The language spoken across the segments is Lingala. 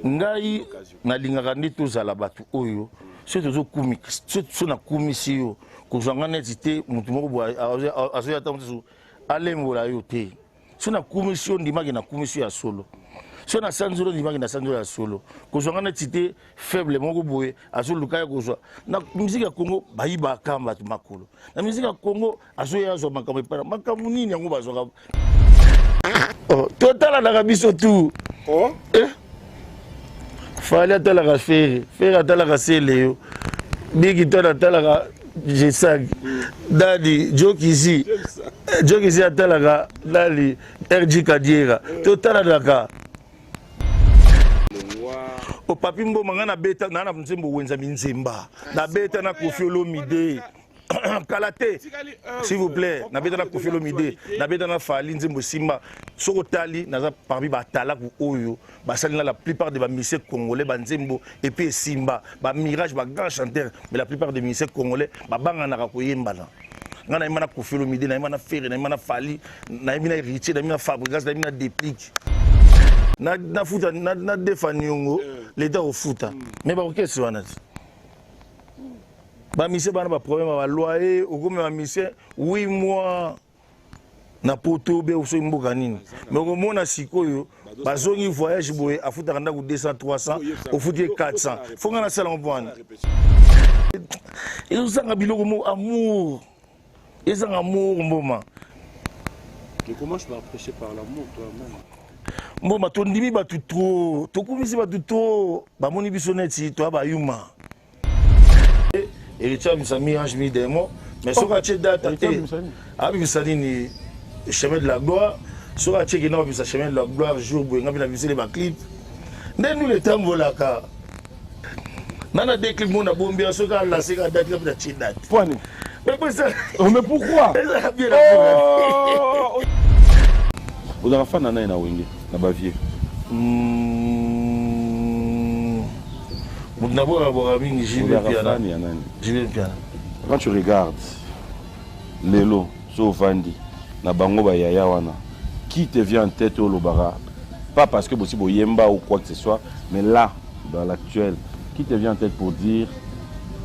Ngai nalingaka nde tozala bato oyo so tozokumika so nakumisi yo kozwanga neti te mutu moko boye azoya ta mosusu alembola yo te so nakumisi yo ndimaki nakumisi yo ya solo so nasanzolo ndimaki nasanzolo ya solo kozwanga neti te faible moko boye azoluka ya kozwa na miziki ya Congo bayibaka bato makolo na miziki ya Congo azoya azwa makambo epana makambo nini yango bazwaka totalanaka biso tu fallait attendre la faire attendre la célé bigi tona talaka G5 dadi Jokisi attendre dali RG Kadiera totalanaka o papi mboma ngana beta na mzembo wenza minzemba na beta na Koffi Olomide Kalate, s'il vous plaît, n'avez pas Koffi Olomide, n'avez pas Fally Nzembo Simba, Sokotali, n'a parmi Batala ou Oyo, la plupart des musiciens congolais, Banzembo et puis Simba, Mirage, grand chanteur, mais la plupart des musiciens congolais, Bangana Koyembana. N'a pas Koffi Olomide, n'a pas Ferré, n'a pas Fally, n'a pas Héritier, n'a pas Fabregas, n'a pas Déplique. N'a défani l'État au foot. Mais qu'est-ce que c'est? Ba mission bana ba problème ba loyer okome ba mission 8 mois na poto be oso mboka nini mais au mona sikoyo bazongi voyage boye afuta kanda ku 200 300 ofuti 400 fonga na sala mbwana ils ont biloko mo amour ils ont amour mboma mais comment je peux prêcher par l'amour toi-même mboma tondimi ba tout trop to kumisi ba tout trop ba moni bisoneti to ba yuma Héritier Misami Ange Midemo, mais sur la date, ni chemin de la gloire, sur la chemin de la gloire, jour où on a visité les clips. Nous le temps voilà car. Nana des clips mon a bombé sur la date de la date. Mais pourquoi? Vous avez fait nana na wingi na bavier. Quand tu regardes Lelo, Sovandi, Nabango Bayaya Wana, qui te vient en tête au Lobara? Pas parce que possible Yemba ou quoi que ce soit, mais là, dans l'actuel, qui te vient en tête pour dire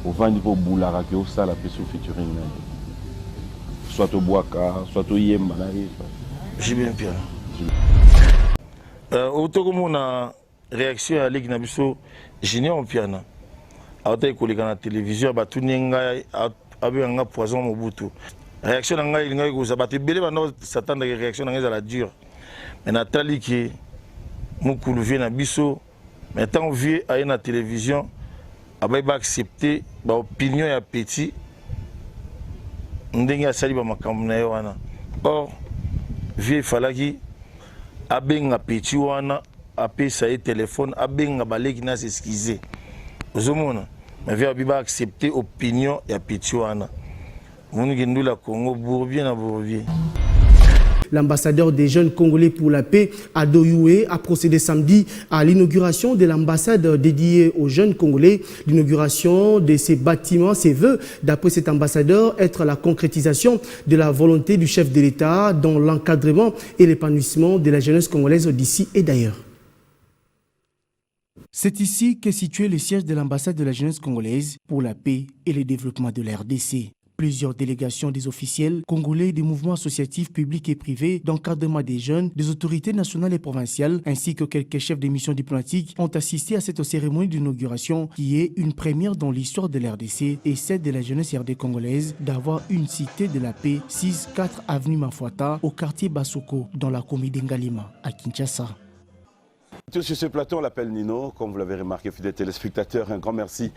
au Vandi pour Boulara que ça la pression featuring? Soit au Boaka, soit au Yemba. J'ai bien bien. Autant que mon réaction à Ligue Nabiso, j'ignore piano. Autant que les la télévision, tout n'est pas poison au bout. Réaction à il y a battu belé maintenant Satan de réaction à la dure. Mais Nathalie qui beaucoup vient à Bisso, mais tant vieux à la télévision, a pas accepté l'opinion et petit. N'denga sali ba makamna wana. Or vieux falaki abenga petit wana apesa ye téléphone abenga baleki na s'excuser ozomona mais via biba accepter opinion ya petit wana moni ndula Congo bourbier na bourbier. L'ambassadeur des jeunes congolais pour la paix, Ado Youé, a procédé samedi à l'inauguration de l'ambassade dédiée aux jeunes congolais. L'inauguration de ces bâtiments se veut, d'après cet ambassadeur, être la concrétisation de la volonté du chef de l'État dans l'encadrement et l'épanouissement de la jeunesse congolaise d'ici et d'ailleurs. C'est ici qu'est situé le siège de l'ambassade de la jeunesse congolaise pour la paix et le développement de la RDC. Plusieurs délégations des officiels congolais, des mouvements associatifs publics et privés, d'encadrement des jeunes, des autorités nationales et provinciales, ainsi que quelques chefs de missions diplomatiques ont assisté à cette cérémonie d'inauguration qui est une première dans l'histoire de l'RDC et celle de la jeunesse RD congolaise d'avoir une cité de la paix 6-4 avenue Mafuata au quartier Basoko dans la commune d'Ngalima à Kinshasa. Sur ce plateau, on l'appelle Nino, comme vous l'avez remarqué, fidèles téléspectateurs. Un grand merci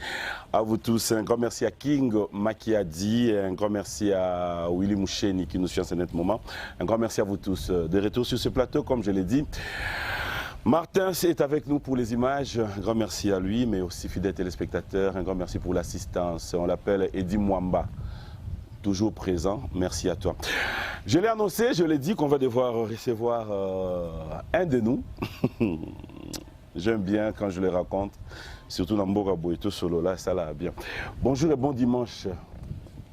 à vous tous. Un grand merci à King Makiadi. Un grand merci à Willy Moucheni qui nous suit en ce net moment. Un grand merci à vous tous. De retour sur ce plateau, comme je l'ai dit. Martin est avec nous pour les images. Un grand merci à lui, mais aussi fidèles téléspectateurs. Un grand merci pour l'assistance. On l'appelle Eddie Mwamba. Toujours présent, merci à toi. Je l'ai annoncé, je l'ai dit qu'on va devoir recevoir un de nous. J'aime bien quand je le raconte, surtout dans Mboka Boeto Solo, là, ça là bien. Bonjour et bon dimanche,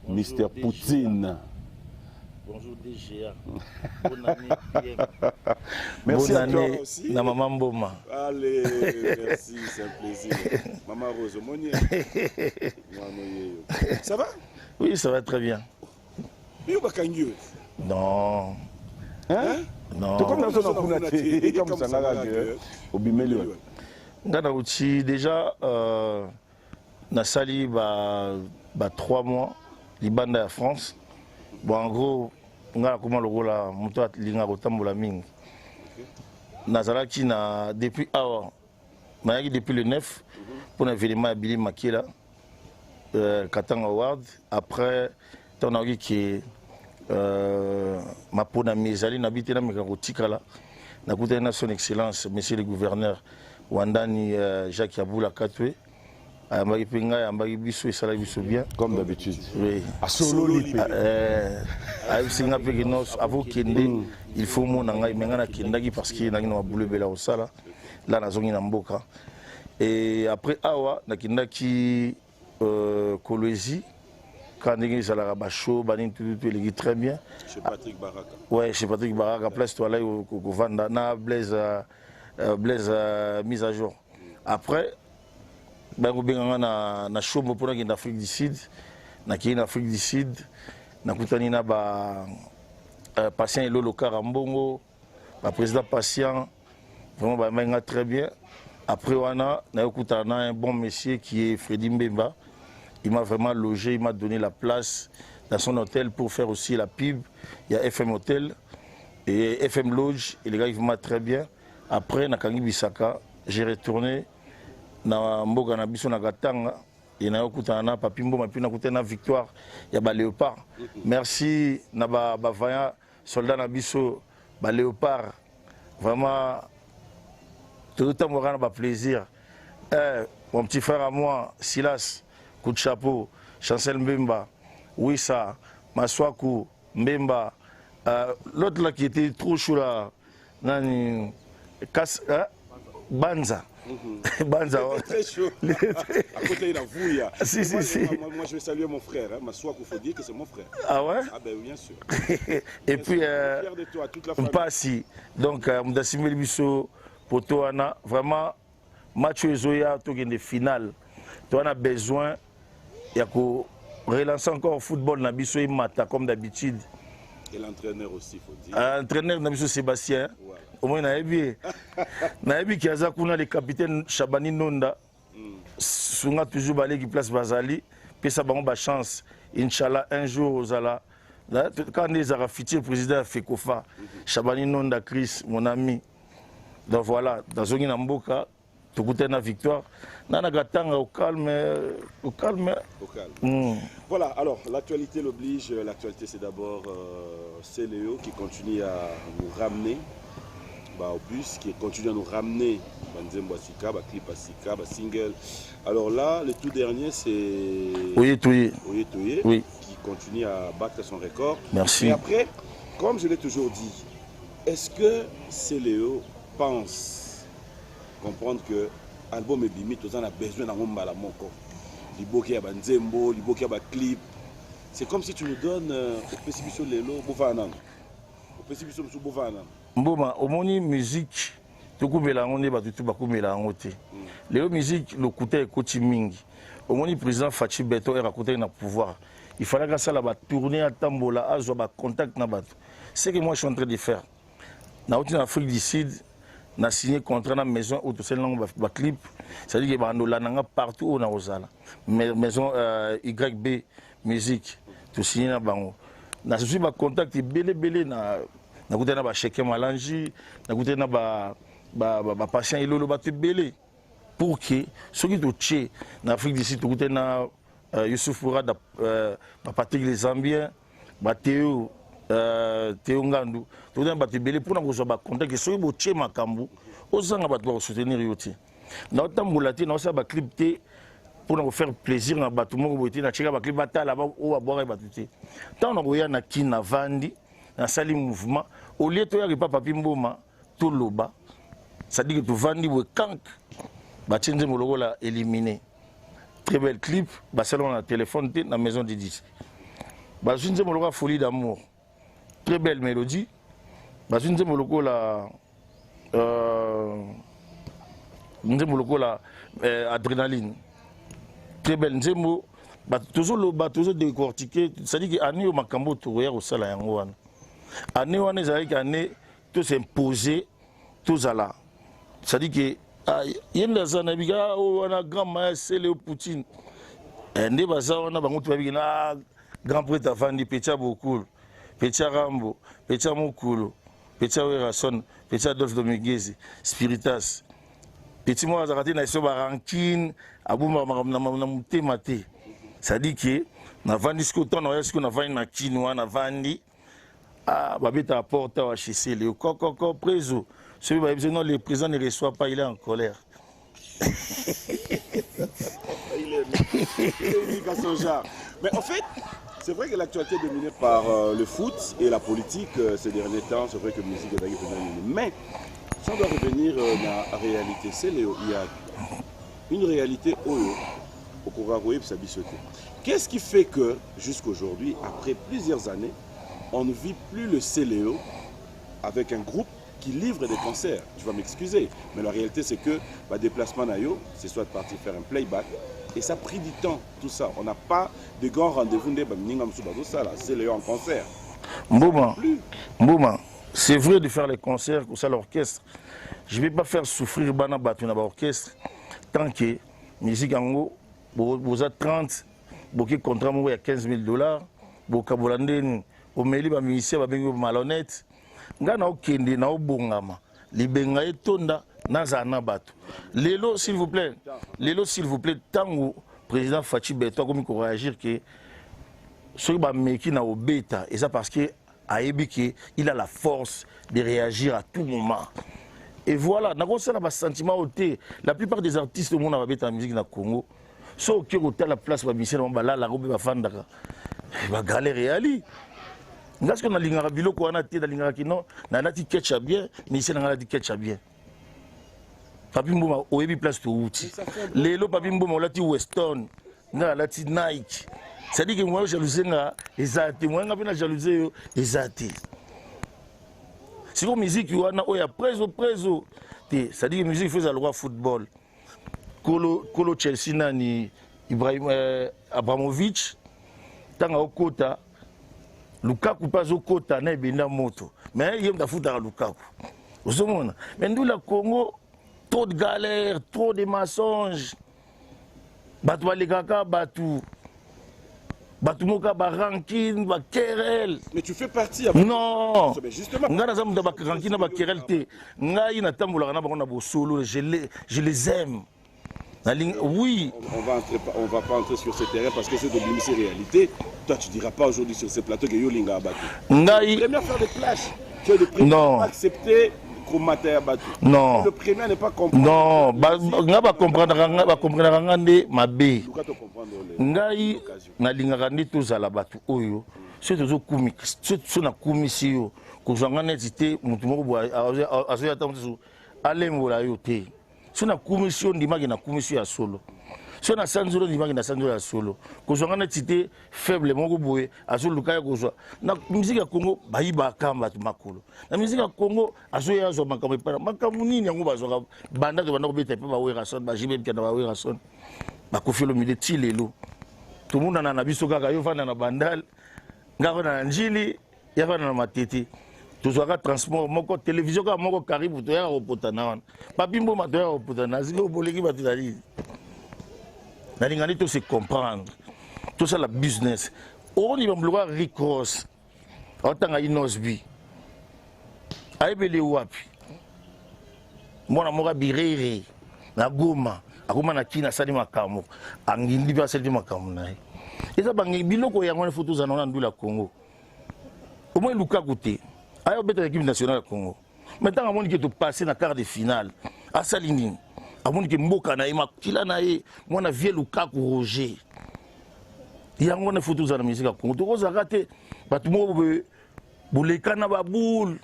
Mr. Poutine. Bonjour DGA. Bonne année PM. Merci Bonne à toi année aussi. na Maman Mboma. Allez, merci, c'est un plaisir. Maman Rose, Monier. Ça va? Oui, ça va très bien. Non. Hein? Non. Tu comme comme ça au Bimélio. Ngana uti déjà nasali ba 3 mois libanda ya France. Bon en gros ngana comment lokola muto atlinga kotambola mingi. Nazalaki na depuis awa. Mayaki depuis le 9 pour un événement à Billy Makila Katanga Award. Après on a vu que ma peau na mezali nabité na mekakotikala nakuta na son excellence monsieur le gouverneur Wandani Jacques Yaboula Katwe ayambaki penga ayambaki biso esala biso bien comme d'habitude. Oui. À solo lipe. Singa peke nos avant kende il faut mon ngai menga na kendaki parce que nangi na boulot bela osala là nazongi na mboka et après awa nakindaki Kolwezi quand il a la bacho, il est très bien. Chez Patrick Baraka. Ouais, chez Patrick Baraka, place toi là au Vanda, na Blaise mise à jour. Après, ben on a na show pour en Afrique du Sud, na qui en Afrique du Sud, na kutani na ba patient Lolo Karambongo, ba président patient, vraiment ba menga très bien. Après on a kutana un bon monsieur qui est Freddy Mbemba. Il m'a vraiment logé, il m'a donné la place dans son hôtel pour faire aussi la pub. Il y a FM Hotel et FM Lodge, et les gars ils vont très bien. Après, na Kangi Bisaka, j'ai retourné na Mboga na Biso na Gatanga et na Okutana Papimbo ma pina Kutana Victoire, il y a ba Léopard. Merci na ba vaillant soldat na Biso ba Léopard. Vraiment tout le temps moi ba plaisir. Mon petit frère à moi, Silas, coup de chapeau, Chancel Mbemba, Wissa, Maswaku, Mbemba, l'autre là qui était trop chaud là, Banza. Banza. Très chaud. À côté de la Vouya. Si. Moi je vais saluer mon frère, Maswaku, il faut dire que c'est mon frère. Ah ouais? Ah ben bien sûr. Et puis, fier de toi, toute la famille. Mpasi. Donc, Mdassimel Bisso, Potoana, vraiment, match Zoya, tout est final. Tu as besoin. Il y a qu'à relancer encore le football, Nabiso et Mata, comme d'habitude. Et l'entraîneur aussi, il faut dire. L'entraîneur Nabiso Sébastien, voilà. Au moins, Naebi qui a le capitaine Chabani Nonda, Sunga toujours balé qui place Bazali, puis ça va avoir chance, Inch'Allah, un jour aux Ala. Quand les Arafiti, le président Fekofa, Chabani Nonda, Chris, mon ami. Donc voilà, dans Zongi Namboka, tout goûter la victoire. Nanagatanga au calme. Au calme. Voilà, alors l'actualité l'oblige. L'actualité c'est d'abord Céléo qui continue à nous ramener au bus, qui continue à nous ramener Banzembo Asika, clip Asika, single. Alors là, le tout dernier c'est Oye Touye, oui, qui continue à battre son record. Merci. Et après, comme je l'ai toujours dit, est-ce que Céléo pense comprendre que l'album est limite, on a besoin d'un homme à la monco. Liboki a Banzembo, Liboki a clip. C'est comme si tu nous donnes au précipitation Lelo, Bovanan. Au précipitation Bovanan. Mboma, au moni musique, tu coupes la ronde, tu vas couper la ronde. Léo musique, le côté est côté mingi. Au moni président Fachi Beto est raconté dans le pouvoir. Il fallait que ça la tourner à Tambola, à Zoba contact na bateau. C'est ce que moi je suis en train de faire. Dans l'Afrique du Sud, on a signé contrat dans la maison où tout le clip. C'est-à-dire que nous avons partout où on a maison YB musique, tout signé dans bango. Na suis ba contact belé na kuté na ba cheke malangi, na kuté na ba patient ilolo ba belé pour que ceux qui touché en Afrique du Sud tout kuté na Youssouf Fourad ba Patrick les Zambiens, ba Théo Ngandu, tout le monde belé pour nous ba contact que ceux qui touché makambu osanga ba soutenir yoti. Na tambulati na ça ba clip té pour nous faire plaisir na batu moko boité na cheka ba clip batala ba o boire batuté. Tant on a na kina vandi na sali mouvement au lieu to ya papa Pimboma tout loba. Ça dit que tu vandi we kank ba tchenze moloko la éliminé. Très bel clip, ba salon na téléphone té na maison de 10. Ba tchenze moloko folie d'amour. très belle mélodie. Parce que nous avons la adrénaline. Très belle. Nous avons décortiqué. C'est-à-dire que l'année où Makambo Tourouya au Sala Yangoan. Année où année tout s'imposer, tout ça là. C'est-à-dire que il y a des gens on a grand maître Léo Poutine. Et on a grand prêtre Avandi, Pecha Bokoul, Pecha Rambo, Pecha Mokulu, Pecha Werason, Pecha Adolphe Dominguez, Spiritas. Petit moi azarati na iso barankine, abuma na mate. C'est-à-dire que na vandi ce que ton na ce que na vandi na kinwa na vandi babeta apporte à HC Léo Coco préso. Celui qui non, le président ne reçoit pas, il est en colère. Il est unique à son genre. Mais en fait, c'est vrai que l'actualité est dominée par le foot et la politique ces derniers temps. C'est vrai que la musique est dominée. Mais si on doit revenir à la réalité, il y a une réalité au Koragoye et Sabisoté. Qu'est-ce qui fait que jusqu'à aujourd'hui, après plusieurs années, on ne vit plus le CLEO avec un groupe qui livre des concerts? Tu vas m'excuser, mais la réalité c'est que le déplacement nayo, c'est soit de partir faire un playback et ça a pris du temps, tout ça. On n'a pas de grands rendez-vous, c'est le en concert. Mbouma, c'est vrai de faire les concerts pour ça l'orchestre. Je ne vais pas faire souffrir Bana Batu dans l'orchestre tant que musique en haut, vous avez 30, vous avez contrat il y a $15,000, vous avez au Meli, vous avez malhonnête. Nga na okende na obongama libenga etonda nazana bato lelo s'il vous plaît tango président Fachi Beto comme il réagir que ce ba meki na obeta et ça parce que ayebi que il a la force de réagir à tout moment et voilà na ça na sentiment ôté la plupart des artistes au monde va beta musique na Congo so que ôté la place ba mission ba la robe ba fandaka ba galère réali. Parce que dans l'ingara biloko on a été dans l'ingara qui non, na lati ketcha bien, mais ici na lati ketcha bien. Papi Mbouma oyebi place to outi. Lelo Papi Mbouma lati Weston, na lati Nike. Ça dit que moi jalousie nga ezati, moi nga pena jalousie ezati. Si vous musique wana oya preso te, ça dit que musique faisait le roi football. Kolo Chelsea nani Ibrahim Abramovich tanga okota Lukaku pas au kota na ebenda moto mais il y a da futa Lukaku osomona mais nous la Congo trop de galères, trop de mensonges batu balegaka batu moka ba ranking ba querelle. Mais tu fais partie non justement ngana zamu da ba ranking na ba querelle te ngai na tambola na ba bo solo je les aime. Oui. On va pas entrer sur ce terrain parce que c'est de l'immense réalité. Toi, tu ne diras pas aujourd'hui sur ce plateau que Yolinga a battu. Première faire des clashs. Tu es le premier à accepter Komate a battu. Non. Le premier n'est pas comprendre. Non. On va comprendre ma bé. Ngai na lingaka ndi tozala bato oyo. Ce tozo kumik. Ce na kumisi yo. Kozanga netité mutu moko azoya tamusu alembola yo te. Si on a commission d'image na commission à solo. Si on a sanzolo d'image na sanzolo à solo. Quand on a cité faible mon boye à solo kaya kozwa. Na musique à Congo bayiba kamba tu makolo. Na musique à Congo azoya zo makambo para makamuni nyango bazoka banda to banda ko beta pe ba werason ba jibe pia na ba werason. Ba kofilo mile tilelo. Tout le monde na biso kaka yo fana na bandal. Ngako na njili ya fana na matete. Tozwaka transport moko télévision ka moko karibu to ya opotana wana Papi Mbouma to ya opotana ziko boleki batu dali na lingani to se comprendre tout ça la business on y va vouloir Ricross otanga Inosbi aibele wapi mwana moka birere na Goma akoma na kina sali makambo angindi ba sali makambo nae eza bangi biloko yango na photo za na ndula Congo au moins Lukaku te ayo beta l'équipe nationale du Congo. Maintenant, on dit que tu passes dans la quart de finale. À Salinine. On dit que Mboka na ema kila na e moi na vie Lukaku Roger. Il y a une photo dans la musique au Congo. Tu vois raté batu mo boleka na ba boule.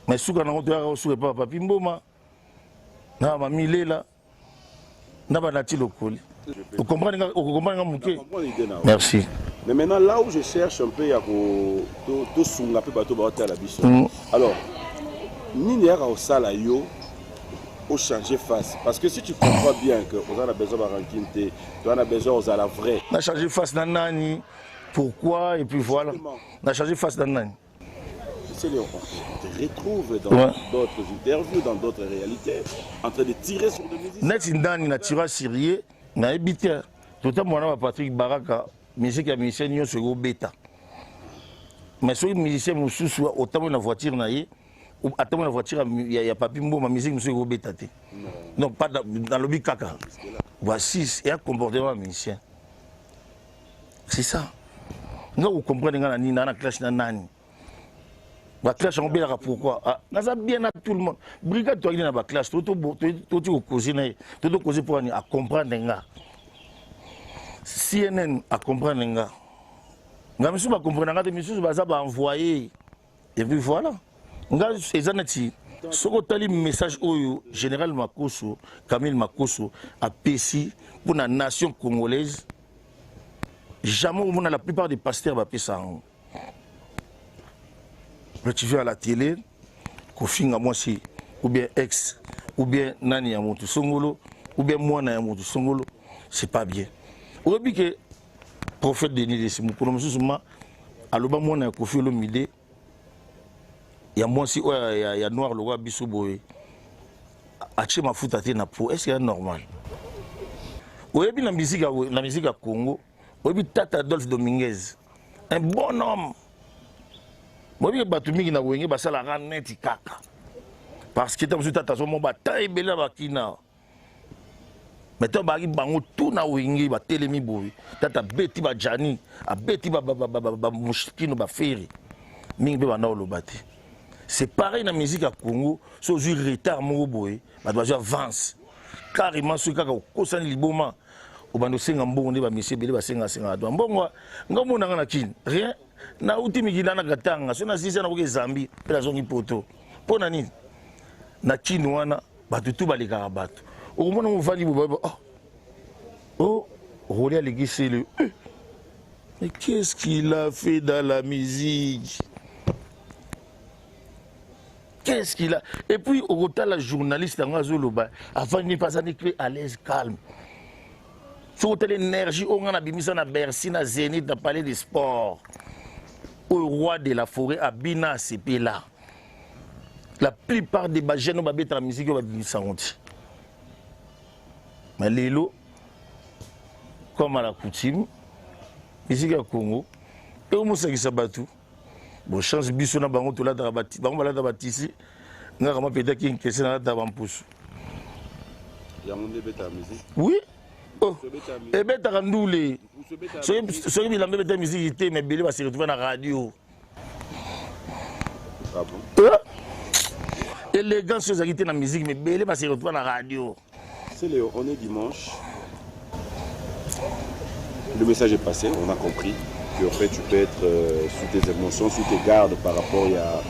Mais souka na ngoto ya souka pas Papi Mbouma. Na ba milela. Na ba nati lokoli. Vous comprenez muke? Merci. Mais maintenant, là où je cherche un peu, il y a tout sunga peu bateau à la biche. Alors, Nini a au salayo au changer face. Parce que si tu comprends bien que on a besoin de ranking, tu as besoin aux à la vraie. On a changé face dans Nani. Pourquoi? Et puis voilà. On a changé face dans Nani. C'est Léon. On te retrouve dans d'autres interviews, dans d'autres réalités, en train de tirer sur des musiciens. Net Nani n'a tiré sérieux, n'a évité. Tout le monde Patrick Baraka. Musique à musicien n'y a ce gros bêta. Mais sur les musiciens, autant la voiture naïe, ou attends la voiture, il y a pas plus ma musique, monsieur gros bêta. Non, pas dans le bicaka. Voici, il y a un comportement musicien. C'est ça. Nous, vous comprenez, il y a un clash dans Nani. La clash, on bien pourquoi? Nous avons bien à tout le monde. Brigade, toi, il y a une clash, tout est causé pour comprendre. CNN a comprendre nga. Nga misu ba comprendre nga te misu ba za ba envoyer. Et puis voilà. Nga ezanati soko tali message oyo général Makoso, Camille Makoso a pesi pour la nation congolaise. Jamais on a la plupart des pasteurs ba pesa. Tu viens à la télé, Kofinga moi si ou bien ex ou bien nani ya moto songolo ou bien moi na ya moto songolo, c'est pas bien. Aujourd'hui que prophète Denis Desimu, pour nous souvent, à l'oba moi na Kofi Olomide, il y a moi si il y a noir le roi Bissouboé, a tché ma fout à na peau, est-ce que c'est normal? Aujourd'hui la musique à Congo, aujourd'hui Tata Adolphe Dominguez, un bon homme. Moi je batumi na wenge basala raneti kaka, parce que t'as Tata son mon bataille bela bakina. Mais tu as dit tout na wingi ba telemi boy tata beti ba jani a beti ba mushkino ba feri mingi be bana olobati. C'est pareil na musique à Congo, so ju retard mo boy ba doit avance carrément ce kaka ko sani liboma o bando senga mbongo ne ba monsieur bele ba senga do mbongo ngomona ngana kin rien na utimi gilana katanga so na sisa na ko Zambie pe la zongi poto pona nini na kin wana ba tutu ba lekaka bato. Au moment où on va dire, oh, Rolé a légué le. Mais qu'est-ce qu'il a fait dans la musique? Qu'est-ce qu'il a. Et puis, au retour, la journaliste, avant de ne pas écrire à l'aise, calme. Sur l'énergie, on a mis ça dans Bercy, dans Zénith, dans le palais des sports. Au roi de la forêt, à Bina, c'est là. La plupart des jeunes ont la musique, ont mis ça. Mais Lélo, comme à la coutume, musique à Congo, et au Moussa Sabatou, bon chance biso na bango to la dabati, bango la dabati ici, nga kama peut-être qu'il y a une question là devant pousse. Il y a mon bêta musique. Oui. Oh. Et bêta kandoule. Soki bi lambe bêta musique était mais belé va se retrouver dans la radio. Ah bon? Élégance aux activités dans la musique mais belé va se retrouver dans la radio. C'est Léo, on est dimanche. Le message est passé, on a compris que en fait, tu peux être sous tes émotions, sous tes gardes par rapport à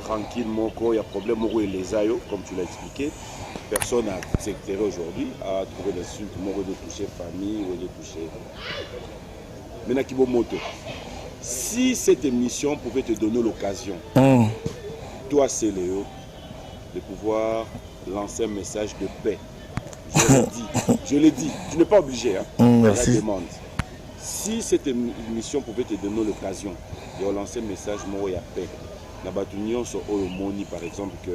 tranquille, il y a problème et les aïeux, comme tu l'as expliqué. Personne n'a s'éclairé aujourd'hui à trouver l'insulte, de toucher famille ou de toucher. Maintenant, Kibomoto, si cette émission pouvait te donner l'occasion, toi, c'est Léo, de pouvoir lancer un message de paix. Je l'ai dit, tu n'es pas obligé, hein, merci. La demande. Si cette émission pouvait te donner l'occasion de lancer un message moi et à paix, la bataille sur Olomoni par exemple, que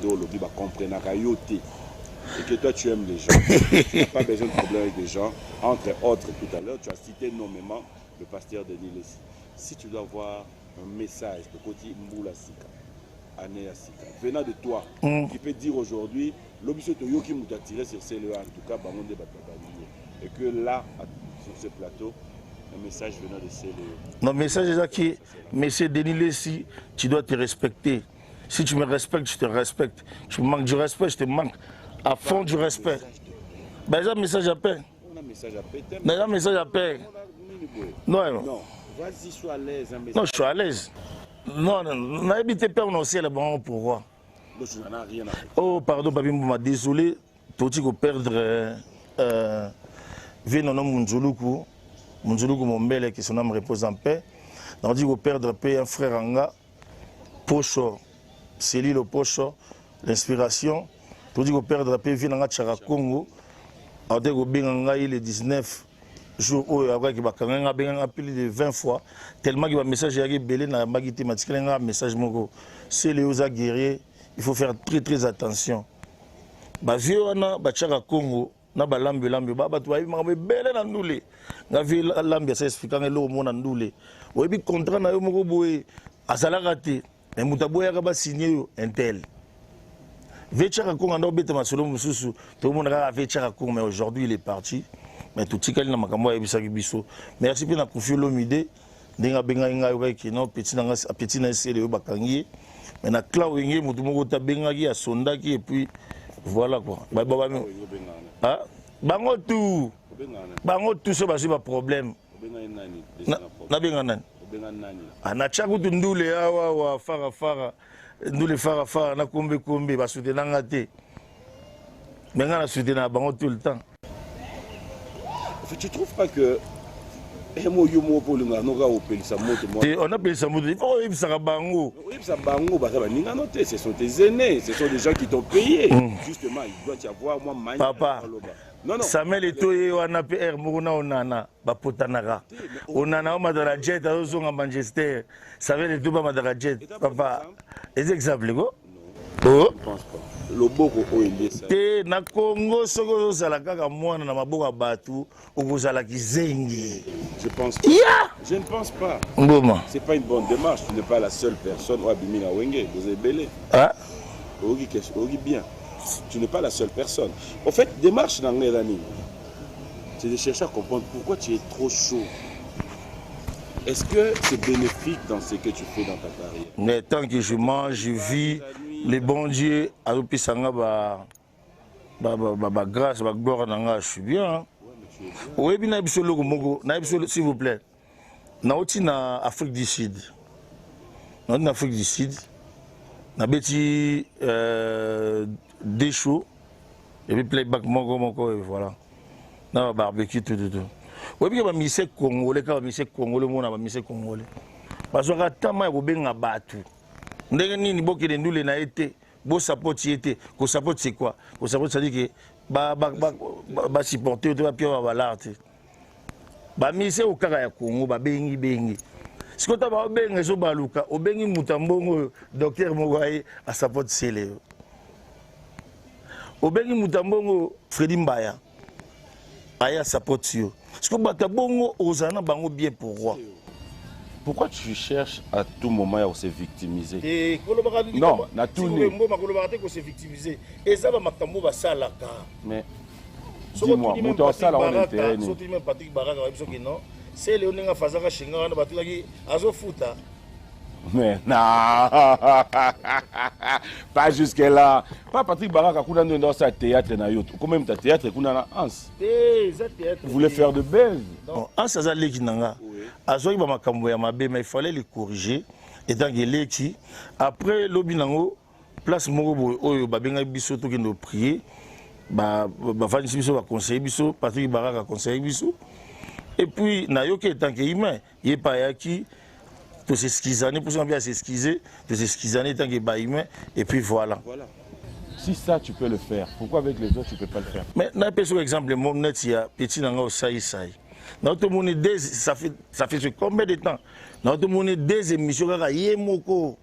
Olomoni va comprendre et que toi tu aimes les gens, tu n'as pas besoin de problème avec les gens. Entre autres, tout à l'heure, tu as cité nommément le pasteur Denis Lessi. Si tu dois avoir un message de côté Mboula Sika, venant de toi, qui peut dire aujourd'hui, l'objet de Yoki m'a tiré sur CLE, en tout cas, et que là, sur ce plateau, un message venant de CLE. Non, message est qui, monsieur Denis Lessi, tu dois te respecter. Si tu me respectes, je te respecte. Tu me manques du respect, je te manque à fond du respect. Ben, j'ai un message à peine. On a un message à peine. Mais j'ai un message à peine. Non, non. Vas-y, sois à l'aise. Non, je suis à l'aise. Non, on a habité père, on a aussi le bon pourquoi. Non, je n'en ai rien à faire. Oh, pardon, papi, m'a désolé. Tout ce qu'on perdre, Vénonom Munzoluku, Munzuluku Mombele, que son âme repose en paix. On dit qu'on perdre paix un frère Anga, Pocho, c'est lui le Pocho, l'inspiration. On dit qu'on perdre paix Vinanga Tchara Congo. On dit qu'on benganga le 19 jours où il y a plus de 20 fois. Tellement qu'il y a un message qui est belé dans la bague thématique, il y a un message moko. C'est les guerriers, il faut faire très très attention. Bah vieux wana ba Tchara Congo. Na ba lambe ba to ayi mabe bele na ndule nga vi lambe ça explique nga lo mona ndule oyebi contrat na yo moko boye azalaka te mais mutaboya ka ba signer yo intel Vetchaka Kongo ndo beta masolo mususu to mona ka Vetchaka Kongo mais aujourd'hui il est parti mais tout tikali na makambo ya bisaki biso merci pe na Koffi Olomide ndinga benga nga yo ki no petit na sele yo bakangi mais na clau yenge mutu moko ta benga ki ya sondaki et puis voilà quoi ah bango tout so basi ba problème na benga nani na chaku ndule awa fara ndule fara na kombe ba soutenir nga te benga na soutenir bango tout le temps. En fait, tu trouves pas que on appelle ça moto, il faut que bango. Ce sont tes aînés, ce sont des gens qui t'ont payé. Justement, il doit y avoir moins. Papa, non. Samuel Eto'o on a PR Morona onana, bapotanara. Onana madara jet à Ozonga Manchester. Samuel Eto'o madara jet. Papa, est exemple go? Oh, je pense pas. Loboko oende ça. Te na Congo soko zala kaka mwana na maboka batu okozala kizengi. Je pense pas. Je ne pense pas. Mboma. C'est pas une bonne démarche, tu n'es pas la seule personne au Abimina Wenge, vous êtes belé. Ah. Ogi bien. Tu n'es pas la seule personne. En fait, démarche dans les années. C'est de chercher à comprendre pourquoi tu es trop chaud. Est-ce que c'est bénéfique dans ce que tu fais dans ta carrière? Mais tant que je mange, je vis, les bons dieux, à l'opisanga, grâce, gloire, je suis bien. Oui, bien, s'il vous plaît. Naoti na Afrique du Sud. Naoti na Afrique du Sud. Na beti des shows. Et puis playback moko et voilà. Na barbecue tout. Oui, bien, ba mise congolais, ka mise congolais, mona ba mise congolais. Parce que tama ya kobenga batu. Ndenge nini bokele ndule na été, bo support été, ko support c'est quoi? Ko support ça dit que ba supporter to ba pio ba l'art. Ba mise o kaka ya Congo ba bengi. Sikota ba benga so baluka, o bengi mutambongo docteur Mogaye a support sele. O bengi mutambongo Freddy Mbaya. Aya support yo. Sikota bongo ozana bango bien pourquoi? Pourquoi tu cherches à tout moment à se victimiser? Non, na tout se victimiser. Et ça va makambo ba salaka. Mais dis-moi, mon sala on intérêt ni. Surtout même Patrick Baraka ba non. C'est Léoninga Fazaka Shinga na batulaki azo futa. Mais non. Pas jusque là. Pas Patrick Baraka kuna ndo dans sa théâtre na yoto. Comment même ta théâtre kuna na Hans. Vous voulez faire de belles. Non, Hans ça leki nanga. Azoyi ba makambo ya mabe mais il fallait les corriger étant que leki après lobinango place moko oyo babenga biso to kendo prier ba vanisi biso ba conseiller biso Patrick Baraka conseiller biso et puis na yoke étant que humain il pas yaki to s'excuser pour bien s'excuser to s'excuser tant que ba humain et puis voilà. Si ça tu peux le faire, pourquoi avec les autres tu peux pas le faire? Mais na peso exemple mon net ya petit nanga osai. Ça fait combien de temps? Notre monde des émissions yemoko.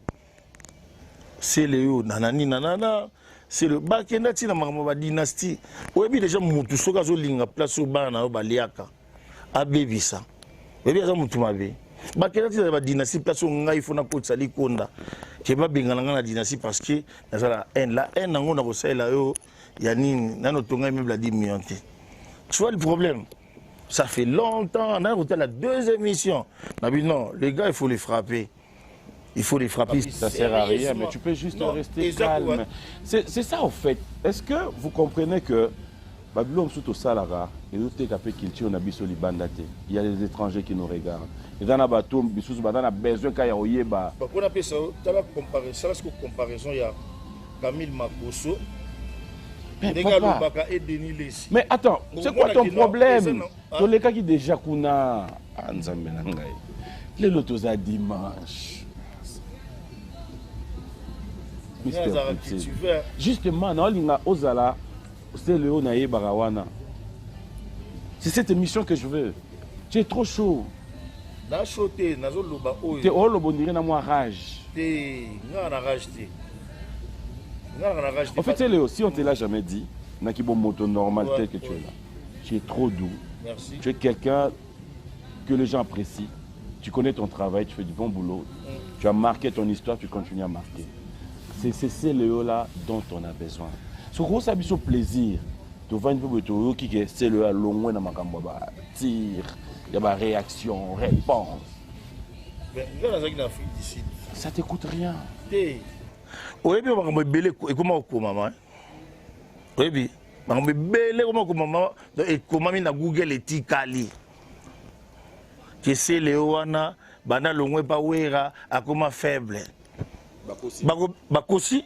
C'est le nanana. C'est le bakenda tina ma dynastie. Oyebi déjà mutu soka zo linga place bana o baliaka. Abebisa. Oyebi za mutu mabe. Bakenda tina ba dynastie place ngai fona kotsa likonda. Ke ba bengana na dynastie parce que la haine nango na kosala yo ya nini nano tonga même la 10 millions. Tu vois le problème? Ça fait longtemps, on a écouté la deuxième émission. On a dit non, les gars, il faut les frapper. Il faut les frapper. Ça sert à rien, mais tu peux juste rester calme. C'est ça, en fait. Est-ce que vous comprenez que Babylone sous Salara et nous culture na biso libandate. Il y a des étrangers qui nous regardent. Et dans la bateau, biso badana besoin kaya oyeba. Bah on appelle ça, tu as la comparaison, il y a Camille Makosso Mais attends, c'est quoi ton problème? Tous les cas qui déjà kuna Nzambe na ngai. Les lotos à dimanche. Justement, non, linga ozala, c'est le onaye barawana. C'est cette émission que je veux. Tu es trop chaud. Na choté, nazo loba oyo. Tu es bondiré na moi rage. En fait, c'est Léo, si on te l'a jamais dit, n'a qui bon moto normal tel que tu es là. Tu es trop doux. Merci. Tu es quelqu'un que les gens apprécient. Tu connais ton travail, tu fais du bon boulot. Tu as marqué ton histoire, tu continues à marquer. C'est ces Léo-là dont on a besoin. Ce gros ça a plaisir. Tu vois une peu qui est c'est le long dans ma camboba. Tire, il y a ma réaction, réponse. Ça t'écoute rien. Oui, mais on va me comment maman. Oui, on va me comment maman. Et comment na Google et Tikali. Que c'est Léoana, bana longwe pa wera, a comment faible. Bakosi.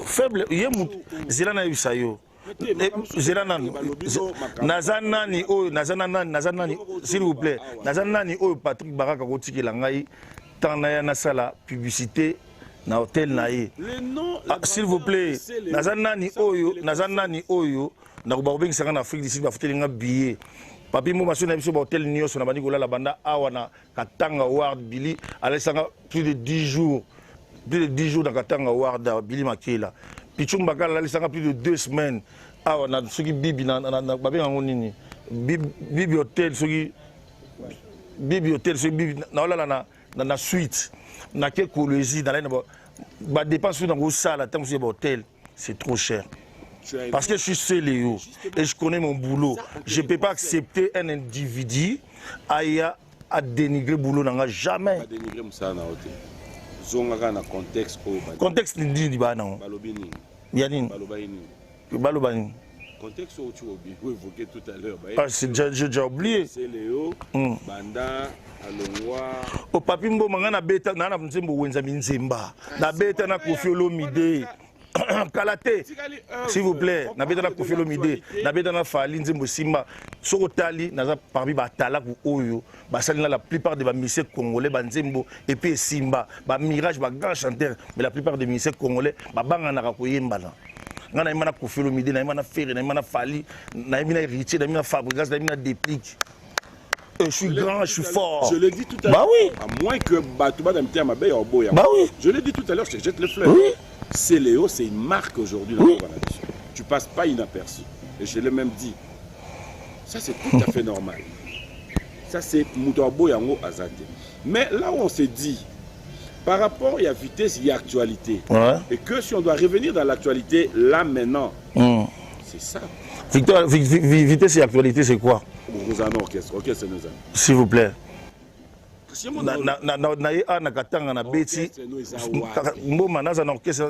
Faible, yemu zilana yusayo. Nazanani, s'il vous plaît. Nazanani, Patrick Baraka Kotiki Langai, Tanaya Nasala, publicité, na hôtel Naï. S'il vous plaît, Nazanani Oyo, na Kubabing Saran Afrique d'ici, va foutre un billet. Papi Moumassou n'a pas sur hôtel Nios, on a dit que la banda Awana, Katanga Ward Billy, Alessandra plus de 10 jours. Plus de 10 jours dans Katanga Ward Billy Makela. Pichum Bakala, Alessandra plus de 2 semaines. Ah, on a ceux qui bibi na babi ngonini. Bibi hôtel ceux qui bibi na suite. Na que colonie dans la ba dépense dans gros salle tant que hôtel, c'est trop cher. Parce que je suis seul et je connais mon boulot. Je ne peux pas accepter un individu à dénigrer le boulot. Jamais. Pas dénigrer ça na hôtel. Zonga na contexte au contexte ni ba non. Balobini. Yanine. Balobani. Contexte où tu as évoqué tout à l'heure. Parce que j'ai déjà oublié. C'est Léo, Banda, Alongwa. Au papi mbo mangana beta na mzembo wenza minzemba. Na beta na kofiolo mide. Kalate, s'il vous plaît, na beta na kofiolo mide. Na beta na fali nzembo simba. Soko tali na parmi batala ku oyo. Basalina la plupart des musiciens congolais banzembo et puis simba. Ba mirage ba grand chanteur, mais la plupart des musiciens congolais ba banga na koyemba na. Ngana imana kofiolo mide na imana faire na imana fali na imana héritier na imana fabrication na imana déplique. Je suis grand, je suis fort. Je l'ai dit tout à l'heure. Bah oui. À moins que Batouba d'Amitié ma belle au boya. Bah oui. Je l'ai dit tout à l'heure, je te jette les fleurs. Oui. C'est Léo, c'est une marque aujourd'hui dans la coalition. Tu passes pas inaperçu. Et je l'ai même dit. Ça c'est tout à fait normal. Ça c'est Moutouabo Yango Azate. Mais là où on s'est dit, par rapport à la vitesse, il y a actualité. Ouais. Et que si on doit revenir dans l'actualité, là maintenant, c'est ça. Vitesse et actualité, c'est quoi? Nous avons orchestre, orchestre nous avons. S'il vous plaît.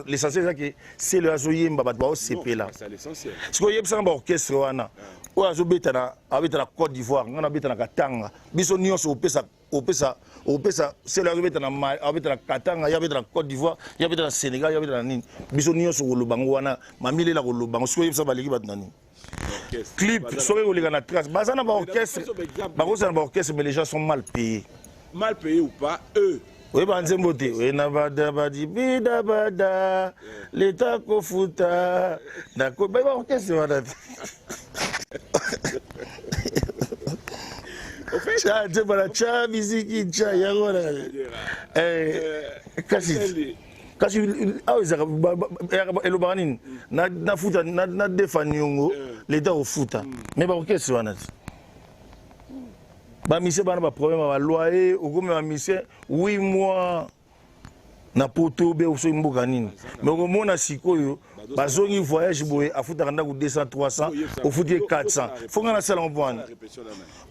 L'essentiel c'est que c'est le azoyemba bat ba OCP là. C'est l'essentiel. Ce que yebsa ba orchestre wana. O azobeta na Côte d'Ivoire, ngana beta na Katanga. Biso nyonso opesa c'est le azobeta na Mali, abeta na Katanga, ya beta na Côte d'Ivoire, ya beta na Sénégal, ya beta na nini. Biso nyonso kolobango wana, mamile la kolobango. Ce que yebsa ba leki bat nani. Clip, soki koleka na trace. Baza na ba orchestre, ba kosa na ba orchestre mais les gens sont mal payés. Mal payés ou pas, eux. Oui, Banzembote. Oui, Nabada Badi Bida Bada, l'État Kofuta. D'accord, mais qu'est-ce que c'est? En fait, c'est voilà, tcha, musique, tcha, yagona. Kasi. Kasi, ah, le banin, na futa, na defanyongo, l'État au futa. Mais qu'est-ce que c'est? Ba mission bana ba problème ba loyer au comme ba mission 8 mois na poto be so mboka nini mais au mona sikoyo bazongi voyage boye afuta kanda ku 200 300 au futi 400 faut ngana sala mbwana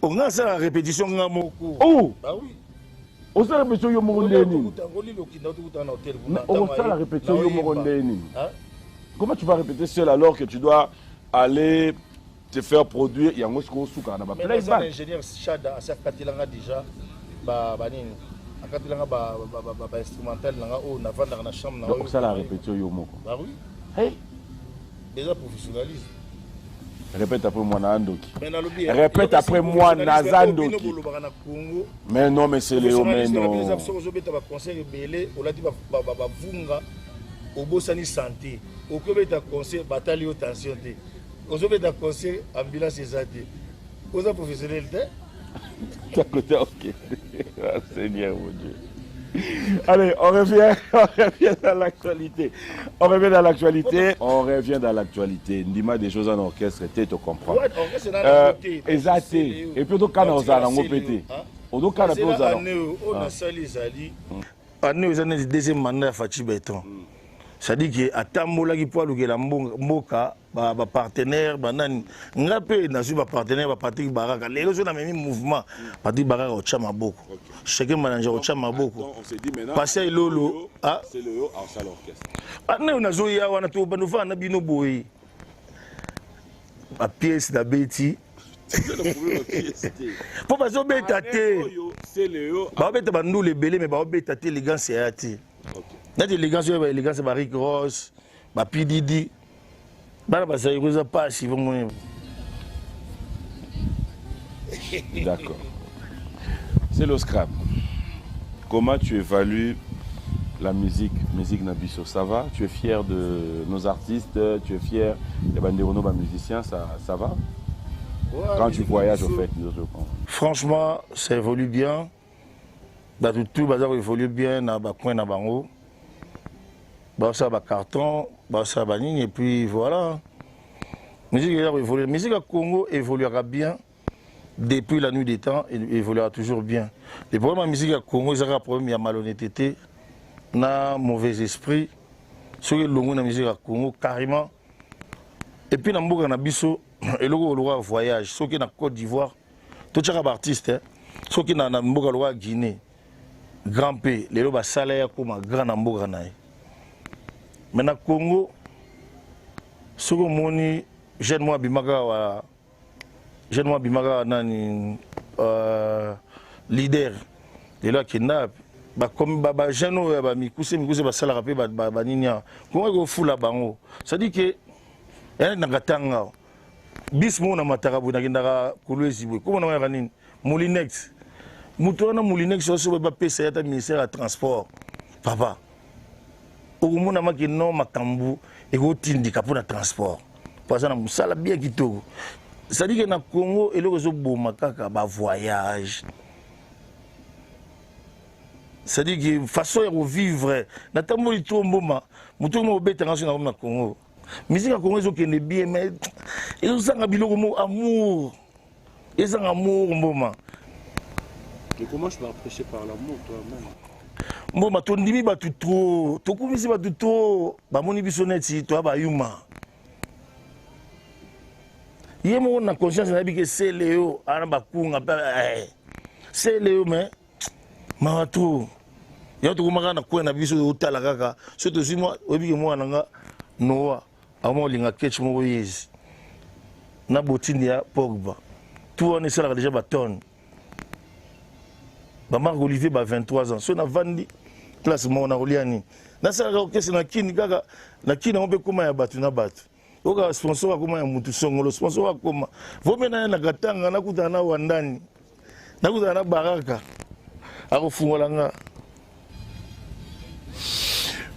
on ngana sala répétition ngamoko oh bah oui on sala répétition yo moko ndeni on sala répétition yo moko ndeni comment tu vas répéter seul alors que tu dois aller te faire produire, il y a un autre souka na ba playback. Mais l'ingénieur Chada a certifié déjà ba nini. Akatilanga ba instrumental nga o na vendre na chambre na. Donc ça la répétition yo moko. Bah oui. Hey. Déjà professionnalisme. Répète après moi, Nandoki. Répète après moi, Nazandoki. Mais non, mais c'est Léo, mais non. Au Bossani santé, au Kobeta conseil, bataille aux tensions. Au Kobeta conseil, ambulance et santé. Aux professionnels, ok. Ah, Seigneur, mon Dieu. Allez, on revient dans l'actualité. On revient dans l'actualité. Ndima des choses en orchestre, tu comprends. Exact. Et puis, on a aux alango pété. On a aux alango. On a deuxième mandat à Fachi Béton. C'est-à-dire que atambolaki po alukela mboka ba partenaire banani ngape na su ba partenaire ba Patrick Baraka lelo so na même mouvement Patrick Baraka au chama boko chacun manager au chama boko on s'est dit maintenant passer lolo ah c'est le haut en salle orchestre ana na zo ya wana to banu fa na bino boy a pièce da beti pour pas zo beta te c'est le haut ba beta bandu le belé mais ba beta te élégance ya ti. L'élégance, l'élégance, c'est Rick Ross, Pididi. D'accord. C'est le scrap. Comment tu évalues la musique Nabiso? Ça va? Tu es fier de nos artistes? Tu es fier des banderonos, des musiciens? Ça va? Ouais, quand tu voyages, au fait, franchement, ça évolue bien. Tout évolue bien dans le coin de Bango. Ça va carton, ça va ligne et puis voilà. La musique à Congo évoluera bien depuis la nuit des temps et évoluera toujours bien. Le problème de la musique à Congo, c'est un problème de malhonnêteté, de mauvais esprit. Sur le long de la musique à Congo, carrément. Et puis dans le monde, et le voyage, ceux qui sont en Côte d'Ivoire, tous les artistes, ceux qui sont en Guinée, grand pays, les gens salaire comme grand namboga naï. Mais dans le Congo, ce que moni jeune moi bimaga nani leader de la kidnap ba comme ba jeune ba mikuse ba sala rapé ba ninya comment go fula bango ça dit que elle na gatanga bis mo na matarabu na kindaka kulwezibwe comment na ya nini Moulinex muto na Moulinex so ba pesa ya ministère à transport papa okumuna makino makambu ekotindika mpona transport parce que mosala bien kitoko c'est-à-dire que na Congo eloko ezoboma kaka bavoyage c'est-à-dire que façon ya kovivre natamboli to mboma moto mo obetanga so na Congo musique ya Congo ezokende bien mais ezosanga biloko mo amour ezanga amour mboma. Mais comment je peux approcher par l'amour toi-même? Bon, tu dis que tu trop, tu comprends si tu trop, bamoni bisoneti, tu as bayuma. Hier moi on a conscience na bi que c'est Léo, ana bakunga c'est Léo mais mato. Ya tu kumaka na kwena biso utala kaka, surtout si moi obi ke moi nanga Noah, amo linga catch mo yezi. Na botini ya Pogba. Tout on est ça déjà baton. Marc Olivier a 23 ans. Si on a vendu classe mon Oliani. Dans ça orchestre na kini kaka na kini on peut comment ya batu na batu. Oka sponsor comment ya mutu songolo sponsor comment. Vomena na katanga na kutana wandani. Na kutana baraka. Akofungola.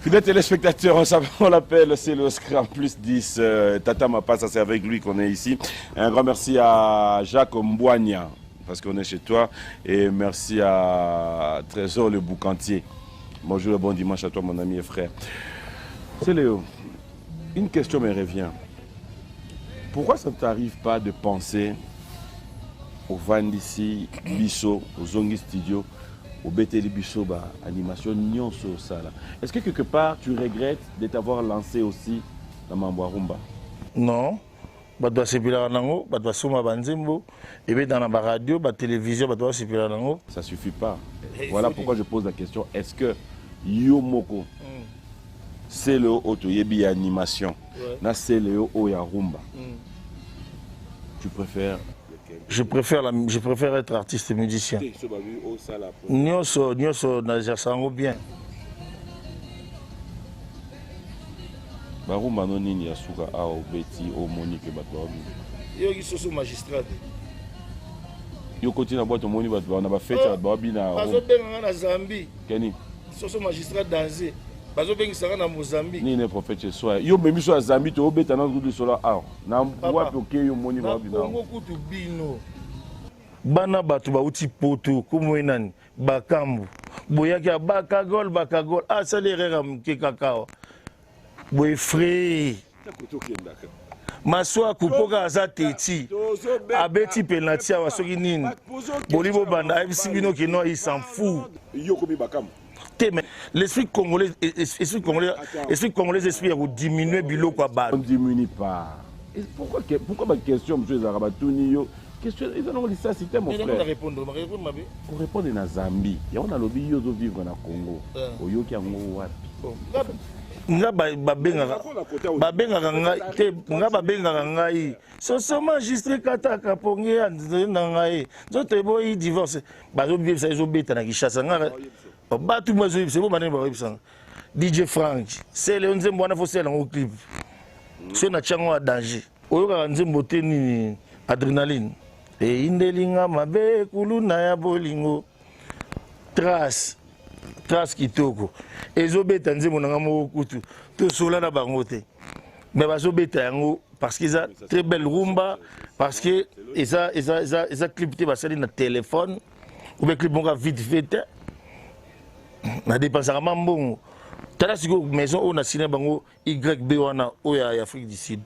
Fidèles téléspectateurs, on l'appelle, c'est le Scram plus 10. Tata Mapassa, c'est avec lui qu'on est ici. Un grand merci à Jacques Mbouania, parce qu'on est chez toi. Et merci à Trésor le Boucantier. Bonjour et bon dimanche à toi, mon ami et frère. C'est Léo. Une question me revient. Pourquoi ça ne t'arrive pas de penser au Vandissi, Bisso, au Zongi Studio, au BTL Bisso, animation, Nyonso, Sala? Est-ce que quelque part tu regrettes de t'avoir lancé aussi dans Mamboarumba? Non. Bah doit se piler nango, bah doit soma banzembo, et bien dans la radio, la télévision, bah doit se piler nango. Ça suffit pas. Voilà pourquoi je pose la question. Est-ce que Yomoko, c'est le auto yebi animation, na c'est le Oyarumba, tu préfères? Je préfère être artiste et musicien. Nyonso na jasango bien. barumba no nini ya suka ao beti o monique bato ba yo ki soso magistrat yo continue na boîte moni bato na ba fête ba bina bazo benga na Zambie keni soso magistrat danger bazo benga sanga na Mozambique ni ne prophète soir yo memi so Zambie to beta na kudu sola ao na wapi oke yo moni ba bina Kongo kutu bino bana bato bauti poto komo enani bakambu boyaki ya bakagol asali erreur mke kakao boye frère maswa kupoka aza teti abeti penalty awa soki nini boli bobanda ayebisi bino ke non il s'en fout mais l'esprit congolais esprit ya kodiminuer biloko ya bato. On diminue pas. Pourquoi ma question monsieur Zaraba Tunio question ils ont dit ça c'était mon frère. Pour répondre na Zambie, ya on a lobby yo zo vivre na Congo. Oyoki yango wapi? Nga babengaka ngai te nga babengaka ngai soso magistrat kataka ponge ya na ngai nzoto eboyi divorce bazobisa ezobeta na Kinshasa nga bato bazobisa bo banene bazobisa DJ Frank c'est le nzembo wana fo sela ngo clip so na chango a danger oyokaka nzembo te nini adrenaline e indelinga mabe kuluna ya bolingo trace kitoko ezobeta nzembo nanga moko kutu to sola na bango te mais bazobeta yango parce qu'ils a très belle rumba parce que eza clip te basali na téléphone ou bien clip moko vite vite na dépensaka mambongo tala siko maison oyo na sina bango YB wana oyo ya Afrique du Sud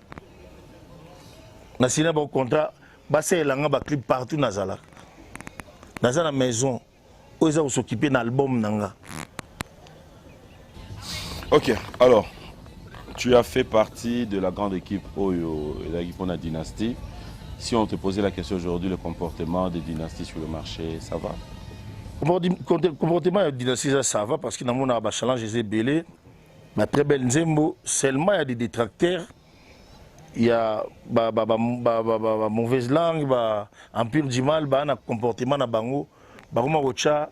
na sina bango contrat baselanga ba clip partout nazala na maison oyo eza s'occuper na album nanga. Ok, alors tu as fait partie de la grande équipe Oyo, l'équipe de la dynastie. Si on te posait la question aujourd'hui, le comportement des dynasties sur le marché, ça va? Le comportement des dynasties, ça va parce que dans mon challenge, j'ai belé. Ma très belle Nzembo, seulement il y a des détracteurs. Il y a mauvaise langue, empire du mal, un comportement na bango. Baruma Rocha,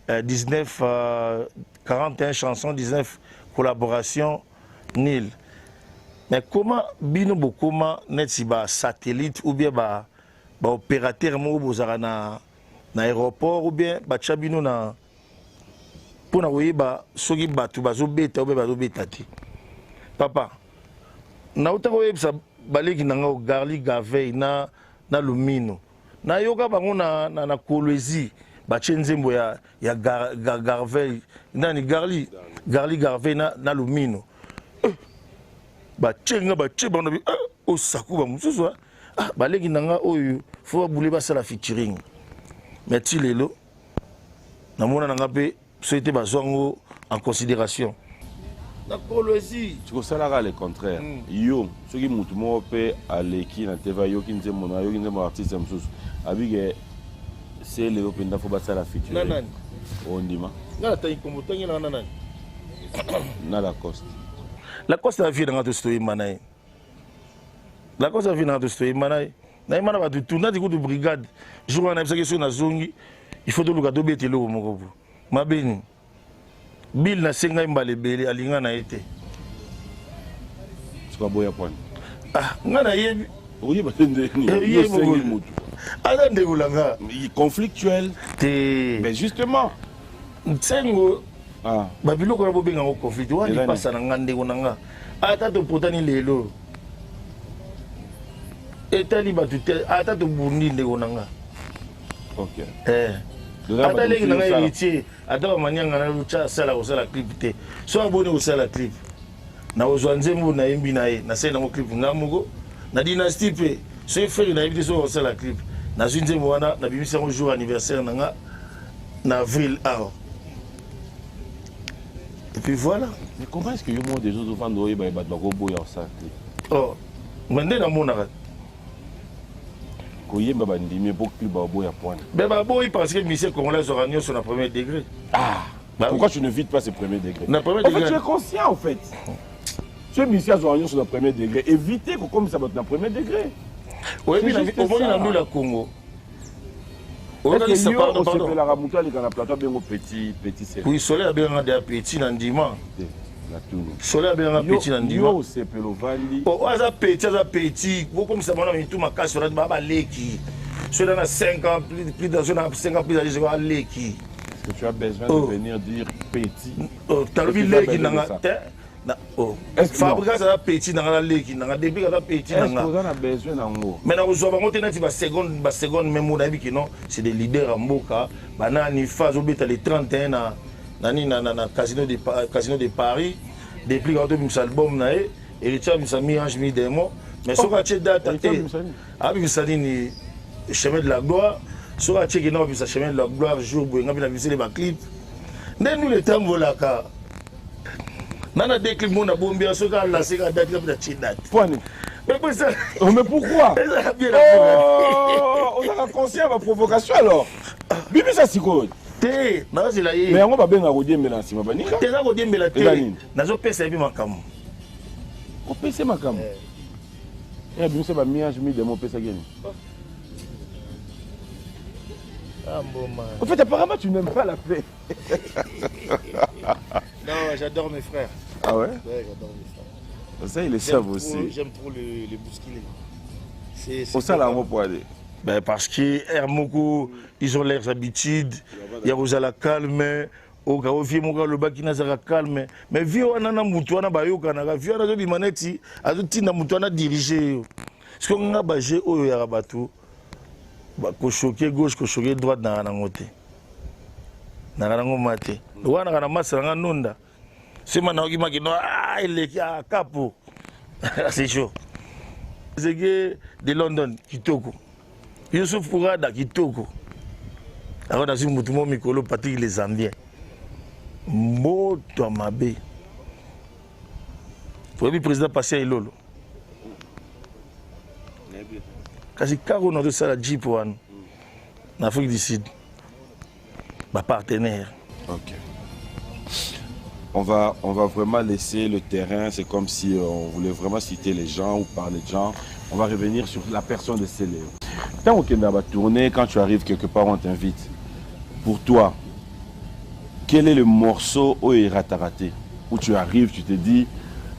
41 chansons, 19 collaborations, nil. Mais comment bino bokoma net si ba satellite ou bien ba opérateur mo bozara na aéroport ou bien ba chabino na pona oyeba soki batu bazobeta ou bien bazobeta te. Papa, na utako yebisa baleki nanga Garli Gavey na Lumino. Na yoka bango na Kolwezi ba nzembo ya Garvey nani Garli Gavey na Lumino. Bachenga bacheba na o saku ba mususu baleki nanga oyo fo bule basala featuring mais lelo namona nanga pe souhaité bazwango en considération na Kolwezi tu kosala le contraire yo soki mutu mo pe aleki na teva yo kinzembo na yo kinzembo artiste mususu abige c'est le openda fo basala featuring nanani ondima ngala tayi kombo tangi na nanani na la coste. La Coste a vu dans notre manaï. La Coste a vu dans notre manaï. Naïmana va tout na de brigade. Jour en absence sur na zongi. Il faut de luka do beti lo mo ko. Ma beni. Bill na senga mbale bele alinga na été. C'est pas boya point. Ah, ngana yebi. Oui, ba tende ni. Yebi mutu. Ala ndegulanga. Conflictuel. Mais justement, Tsengo ah, babiloko na bobenga ngo conflit wani pasa na ngande konanga ata to potani lelo etali batute ata to bundi nde konanga. OK. Ata leki na héritier ata manyanga na lucha sala clip te so abone ko sala clip na ozwa nzembo na yembi na ye na sala ngo clip ngamugo na dynastie pe so frère na yembi so sala clip na nzembo wana na bimisa ngo jour anniversaire nanga na avril alors. Et puis voilà. Mais comment est-ce que le monde des autres fans doivent battre le robot et ça? Oh, maintenant mon arrêt. Koye baba ndimi pour que le robot y a point. Mais babo parce que Michel Congolais aura nié sur le premier degré. Ah. Pourquoi tu ne vides pas ce premier degré? Le premier degré. Tu es conscient en fait. Tu es Michel aura nié sur le premier degré. Évitez que comme ça va être le premier degré. Oui, mais au moins il a mis le Congo. Oui, soleil a bien un petit dans dimanche. Soleil bien petit na ndima. Yo c'est pelovandi. Oh, aza petit. Beaucoup me savent na tout ma casse sur la baba leki. Cela na 5 ans plus de 5 ans plus âgé c'est leki. Est-ce que tu as besoin de venir dire petit? Oh, t'as vu leki na na oh. Fabrica ça petit na leki na depuis ça petit na. Est-ce qu'on a besoin d'ango? Mais na uzo bango tena ti ba seconde même on a vu que non, c'est des leaders en mboka. Banani phase obeta les 31 na nani na casino de Paris. Depuis quand tu album na et Richard Misami Ange mi demo mais so ka che date abi misali ni chemin de la gloire so ka che que non bisa chemin de la gloire jour bo ngabi na visiter ba clip ndé nous le temps volaka nana des clips mon bombi so ka la se ka date la che date Point. mais pour ça Mais pourquoi? On a conscient de la provocation alors. Bibi ça c'est quoi? Té, na c'est là. Mais on va bien regarder Mélanci ma baninga. Té na ko dembe la té. Na zo pesa bi makamu. O pesa makamu. Eh bien c'est ba miage mi de mon pesa geni. Ah bon man. En fait apparemment tu n'aimes pas la paix. Non, j'adore mes frères. Ah ouais? Ouais, j'adore mes frères. Ça ils le savent aussi. J'aime trop les bousculés. C'est ça là on va aller. Ben parce que Hermoko, ils ont leurs habitudes, il y a aux la calme, au cas où Fiemoka le baki n'a pas calme, mais vieux on a mutuana bayoka na vieux on a des manetti, a tout tina mutuana dirigé. Ce qu'on a bagé au yarabatu, bah ko choqué gauche, ko choqué droite na rangote, na rango mate. Wana kana masanga nunda, c'est maintenant qui m'a dit non ah il est à capo, c'est chaud. C'est que de London Kitoko. Youssouf Kourada Kitoko. Alors dans une mouton mikolo Patrick les Zambiens. Moto Mabe. Pour le président passé à Ilolo. Kasi Karo n'a de ça la Jeep en Afrique du Sud. Ma partenaire. Ok. On va vraiment laisser le terrain. C'est comme si on voulait vraiment citer les gens ou parler de gens. On va revenir sur la personne de Céléo. Tant qu'on va tourner, quand tu arrives quelque part, on t'invite. Pour toi, quel est le morceau où il a raté? Où tu arrives, tu te dis,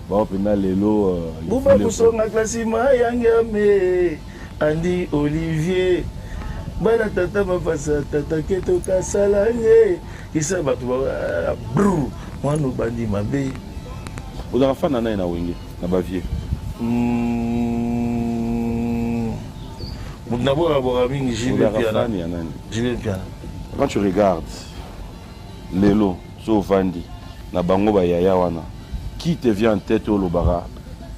bon, pendant les lots. Bouba Boussonga Klassima Yangame, Andy Olivier, Bana Tata Mafasa, Tata Keto Kassalangé, Issa Batouba, Brou, moi nous bandi Mabé. Vous avez fait Nana et Nawenge, na Bavier. Quand tu regardes Lelo, Sovandi, Nabango Bayaya Wana, qui te vient en tête au Lobara?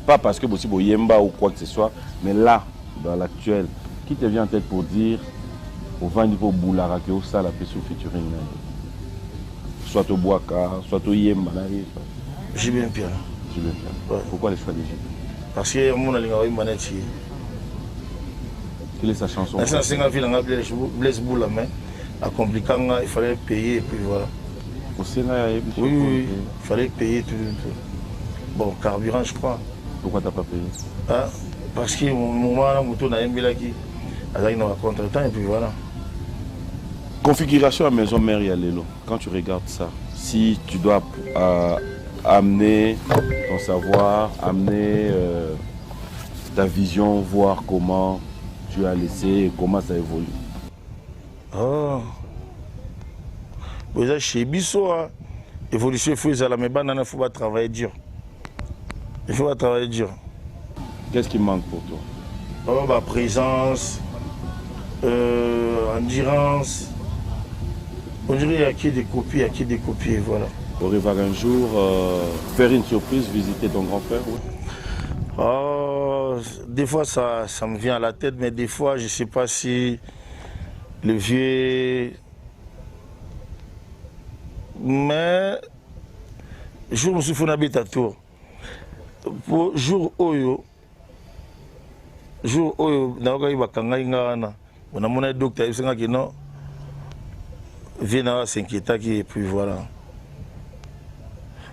Pas parce que possible Yemba ou quoi que ce soit, mais là, dans l'actuel, qui te vient en tête pour dire au Vandi pour Boulara que ça la paix sous featuring? Soit au Boaka, soit au Yemba. Julien Pierre. Julien Pierre. Pourquoi les choix de Julien? Parce que mon alingawai manetti. Quelle est sa chanson? La chanson a fait Blaise Boula, mais à compliquant, il fallait payer et puis voilà. Oui, il fallait payer tout. Bon, carburant, je crois. Pourquoi t'as pas payé? Ah, parce que mon moment, mon tour n'a pas été un contre-temps et puis voilà. Configuration à maison mère et à Lelo. Quand tu regardes ça, si tu dois amener ton savoir, amener ta vision, voir comment tu as laissé et comment ça évolue. Oh. Déjà chez Bisso, évolution, il faut faut pas travailler dur. Il faut pas travailler dur. Qu'est-ce qui manque pour toi? Oh, bah, présence, endurance. On dirait qu'il y a qui des copies, voilà. Pour arriver un jour, faire une surprise, visiter ton grand-père, oui. Oh, des fois ça me vient à la tête, mais des fois je ne sais pas si le vieux... Mais jour où je suis à tour, pour jour Oyo, naoka ibakanga ingana, on a mon docteur, il dit non, viens s'inquiéter et puis voilà.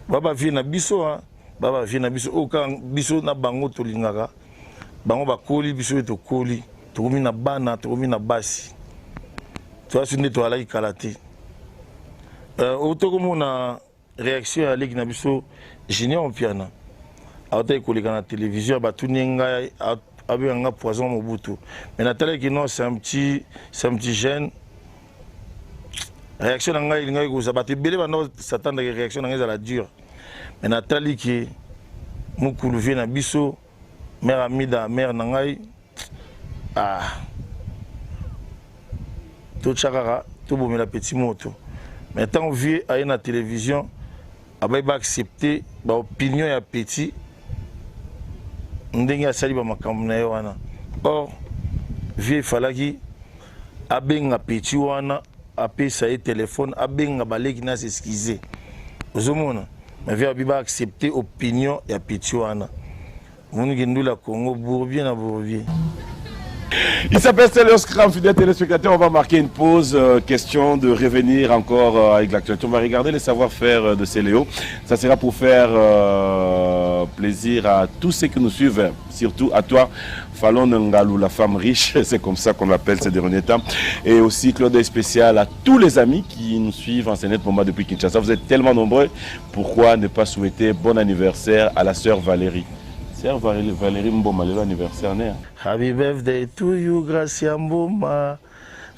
Baba vient à Bisso, Baba vient à Bisso, aucun Bisso na bango tolingaka, bango ba koli Bisso et to koli, to na bana, to na basi. Tu as une étoile à Kalate. Auto comme on a réaction ya leki na biso Junior Mpiana ata koleka na télévision batuni ngai abenganga Poison Mobutu mais natala ki non c'est un petit jeune réaction ngai ngai ko zabate belé bana s'attendre que réaction ngai za la dure mais natali ki mukulu vie na biso mère amida mère ngai tout chakara tout bomela petit moto mais tant vie à na télévision va accepter l'opinion ya petit ndenge asali ba makambo na wana or vie falaki abenga petit wana apesa ye téléphone abenga baleki na s'excuser ozomona mais vie ba accepter opinion ya petit wana moni ndula Congo bourbier na bourbier. Il s'appelle Céléo Scrum, fidèles téléspectateurs. On va marquer une pause. Question de revenir encore avec l'actualité. On va regarder les savoir-faire de Céléo. Ça sera pour faire plaisir à tous ceux qui nous suivent, surtout à toi, Fallon Ngalou, la femme riche. C'est comme ça qu'on l'appelle ces derniers temps. Et aussi, Claude spécial à tous les amis qui nous suivent en Sénat Moment depuis Kinshasa. Vous êtes tellement nombreux. Pourquoi ne pas souhaiter bon anniversaire à la sœur Valérie? Valérie Mboma, l'anniversaire. Happy birthday to you, Gracia Mboma.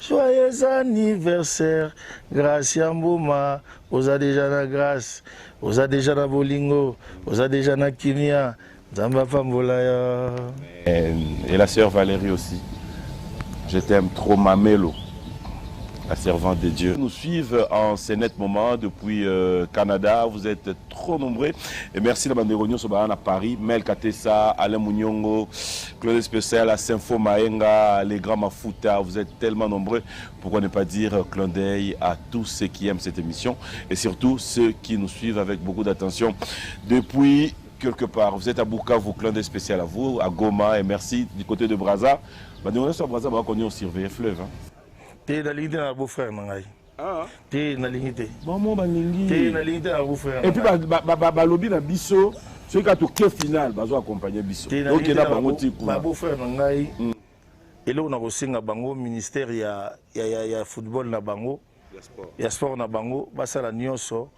Joyeux anniversaire, Gracia Mboma. Oza déjà na grâce, oza déjà na bolingo, oza déjà na kimia. Zamba Pambolaya. Et la sœur Valérie aussi. Je t'aime trop, Mamelo. La servante de Dieu. Nous suivent en Sénat Moment depuis Canada. Vous êtes trop nombreux. Et merci la bande de Rognon Sobaran à Paris. Mel Katessa, Alain Mounyongo, Claude Spécial, à Sinfo Maenga, les grands Mafuta. Vous êtes tellement nombreux. Pourquoi ne pas dire clin d'œil à tous ceux qui aiment cette émission et surtout ceux qui nous suivent avec beaucoup d'attention depuis quelque part. Vous êtes à Bukavu, clin d'œil spécial à vous, à Goma et merci du côté de Brazza. Bande de Rognon sur Brazza, on surveille le fleuve. T'es na ligne na beau-frère nangai. T'es na ligne te. Bon mon balingi. T'es na ligne na beau-frère. Et puis balobi na biso, ceux qui a tout que final, bazo accompagner biso. Donc il a bango tiku. Ba beau-frère nangai. Et là on a reçu na bango ministère ya football na bango. Ya sport na bango, ba sala nyonso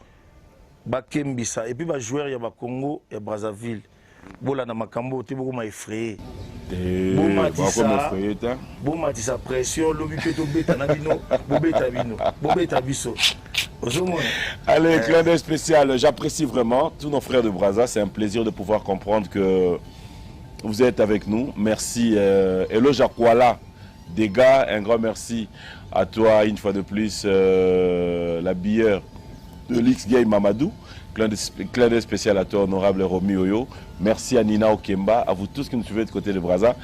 ba kembisa et puis ba joueur ya ba Congo et Brazzaville. Bola na makambo te beaucoup ma effrayé. Bomatisa pression, lobi que to beta na bino, bobeta biso. Allez, clin d'œil spécial. J'apprécie vraiment tous nos frères de Brazza. C'est un plaisir de pouvoir comprendre que vous êtes avec nous. Merci. Elo Jakwala, des gars, un grand merci à toi une fois de plus, la bière de l'X-Game Mamadou. Clin d'œil spécial à toi, honorable Romy Oyo. Merci à Nina Okemba, à vous tous qui nous suivez de côté de Brazza.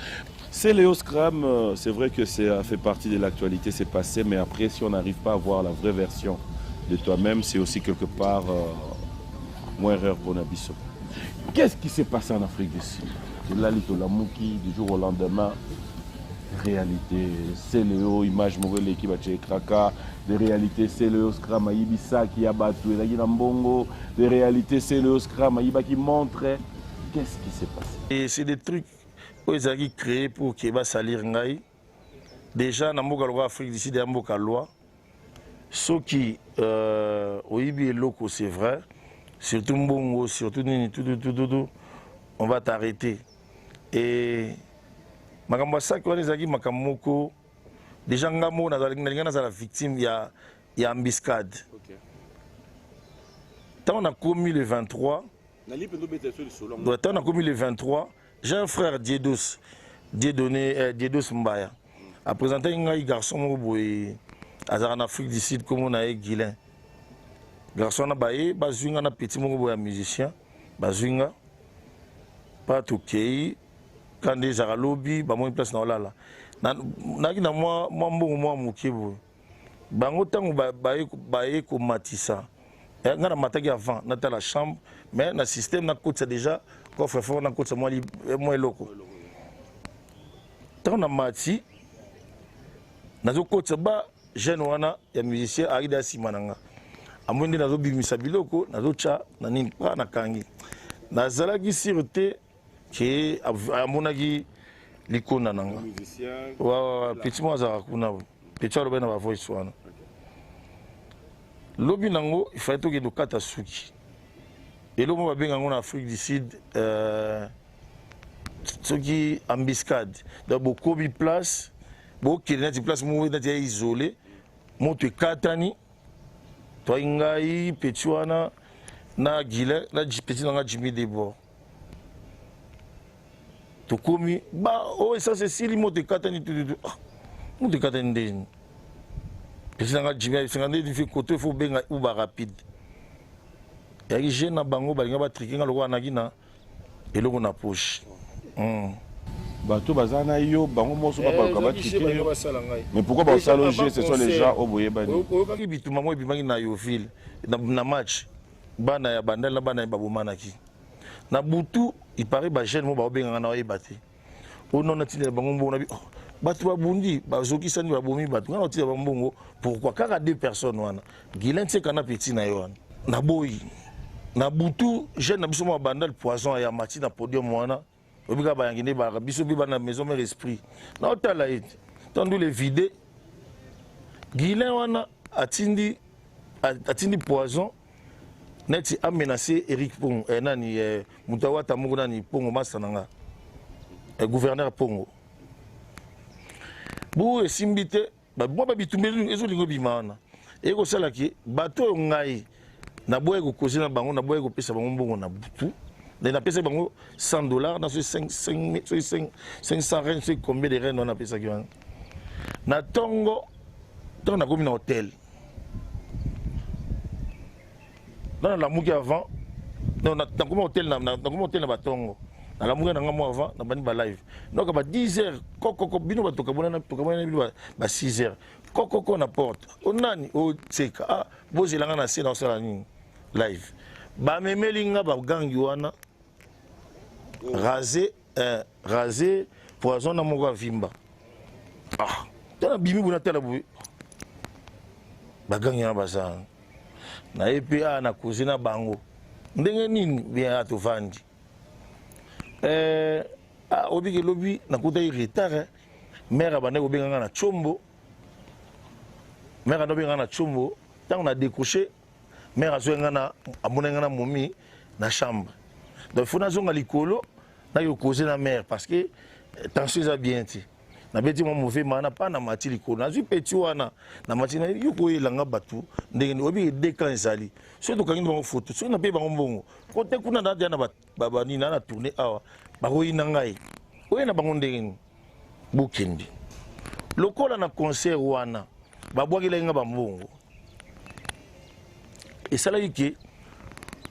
Céléo Scrum, c'est vrai que ça fait partie de l'actualité, c'est passé, mais après, si on n'arrive pas à voir la vraie version de toi-même, c'est aussi quelque part moins erreur pour Nabiso. Qu'est-ce qui s'est passé en Afrique du Sud? De l'Alito Lamouki, du jour au lendemain, réalité, Céléo, image mauvaise, l'équipe à Tchékraka, des réalités, Céléo Scrum, Ibissa qui a battu, Mbongo, des réalités, Céléo Scrum, Iba qui montre. Qu'est-ce qui s'est passé? Et c'est des trucs qu'ils ont créés pour qu'il va salir Ngaï. Déjà, dans l'Afrique du Sud, il y a une loi. Ce qui, au Ibi et Loko, c'est vrai. Surtout Mbongo, surtout Nini, tout, on va t'arrêter. Et Makambasa, quand les agis Makamoko, déjà, Ngamo, la victime, il y a embuscade. Quand on a commis le 23, on a commis le 23, j'ai un frère Diedos, Diedos Mbaya, a présenté un garçon en Afrique du Sud comme on a eu Guilain. Garçon a baillé, bazunga na petit musicien, bazunga, pas tout qui, quand des aralobi, bah moi une place dans là. Na moi moukibo. Bango tango baillé comme Matissa. On a matagi avant, on a la chambre, mais le système n'a coûté déjà, coffre fort, n'a coûté moins loco. Tant on a mati, n'a pas coûté bas, jeune wana, il y a musicien Aïda Simananga. À moins de n'a pas bimisa biloko, n'a pas cha, n'a ni pas na kangi. N'a zalagi sûreté qui à mon avis l'icône nanga. Wa petit moi za kuna, petit moi ben va voice wana. lobi nango il fallait que dokata suki et lo mo ba benga en Afrique du Sud ce qui embuscade donc beaucoup de place beaucoup de place mo na isolé mo te katani to ngai petuana na gile na petit na Jimmy Debord to komi ba oh ça c'est si mo te katani tout mo te katani ndeni petit na Jimmy 52 du fait côté faut benga uba rapide ya ki na bango balinga ba trikinga lokwa na kina eloko na poche bato bazana yo bango moso papa ba triquer mais pourquoi ba saloger ce sont les gens au boye bani ki bituma mo bimangi na Yoville na match bana ya bandala bana ya babomanaki na butu il paraît ba jeune mo ba benga na oyebate ono na tindela bango mbona bi bato babundi bazokisani babomi bato ngana otila bambongo pourquoi kaka deux personnes wana Guilain c'est kana petit na yo wana na boyi na butu jeune na biso mo bandal poison ya mati na podium wana obika ba yangine ba biso bi na maison mère esprit na otala ite tandu les vider Guilain wana atindi poison neti a menacé Eric Pongo nani mutawata mungu nani Pongo masananga gouverneur Pongo bu esimbite ba bo bitumbeli ezolingo bimana eko sala ki bato ngai na boye ko kozina bango na boye ko pesa bango mbongo na butu na pesa bango $100 na 500 rennes c'est combien de rennes on a pesa ki na tongo donc na komi na hôtel dans la muki avant non na komi hôtel na komi hôtel na batongo na la muki na ngamo avant na bani ba live donc ba 10h kokoko bino batoka bona bino ba 6h kokoko na porte onani o tseka ah bozelanga na sena osala nini live ba memelinga ba gangi wana raser poison na moko vimba ah tana bimi buna tala bu ba gangi na basa na EPA na kuzina bango ndenge nini bien atovandi obiki lobi na kuta retard mère bande ko benga na chombo mère no benga na chombo tant on a décroché mère azoenga na amonenga na momi na chambre donc faut na zonga likolo na yo causer na mère parce que tension ça bien ti na beti mo mauvais mana pas na mati likolo na zu petit wana na mati na yo ko yelanga batu ndenge obi déclan ezali so to kangi bango photo so na pe bango mbongo côté kuna na dia na baba ni na tourner awa ba ko ina ngai o na bango ndenge bukendi lokola na concert wana ba bwakila nga ba mbongo esala yike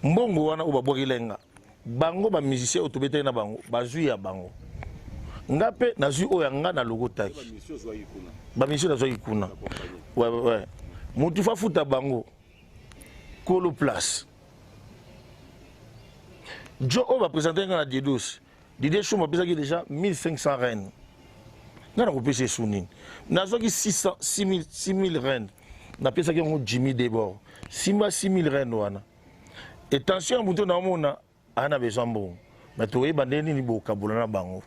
mbongo wana o ba bwakila nga bango ba musicien otobeta na bango bazui ya bango ngape nazui oya nga na logo taki ba mission na zoi kuna ouais mutu fa futa bango kolo place jo o ba présenter nga na Diedos Didier Chou m'a pesaki déjà 1500 rennes nga na ko pesa sunini nazoki 6000 rennes na pesaki ngo Jimmy Debord 6000 rennes wana et tension mutu na mona ana besoin bon mais to yeba ndeni ni bokabola na bango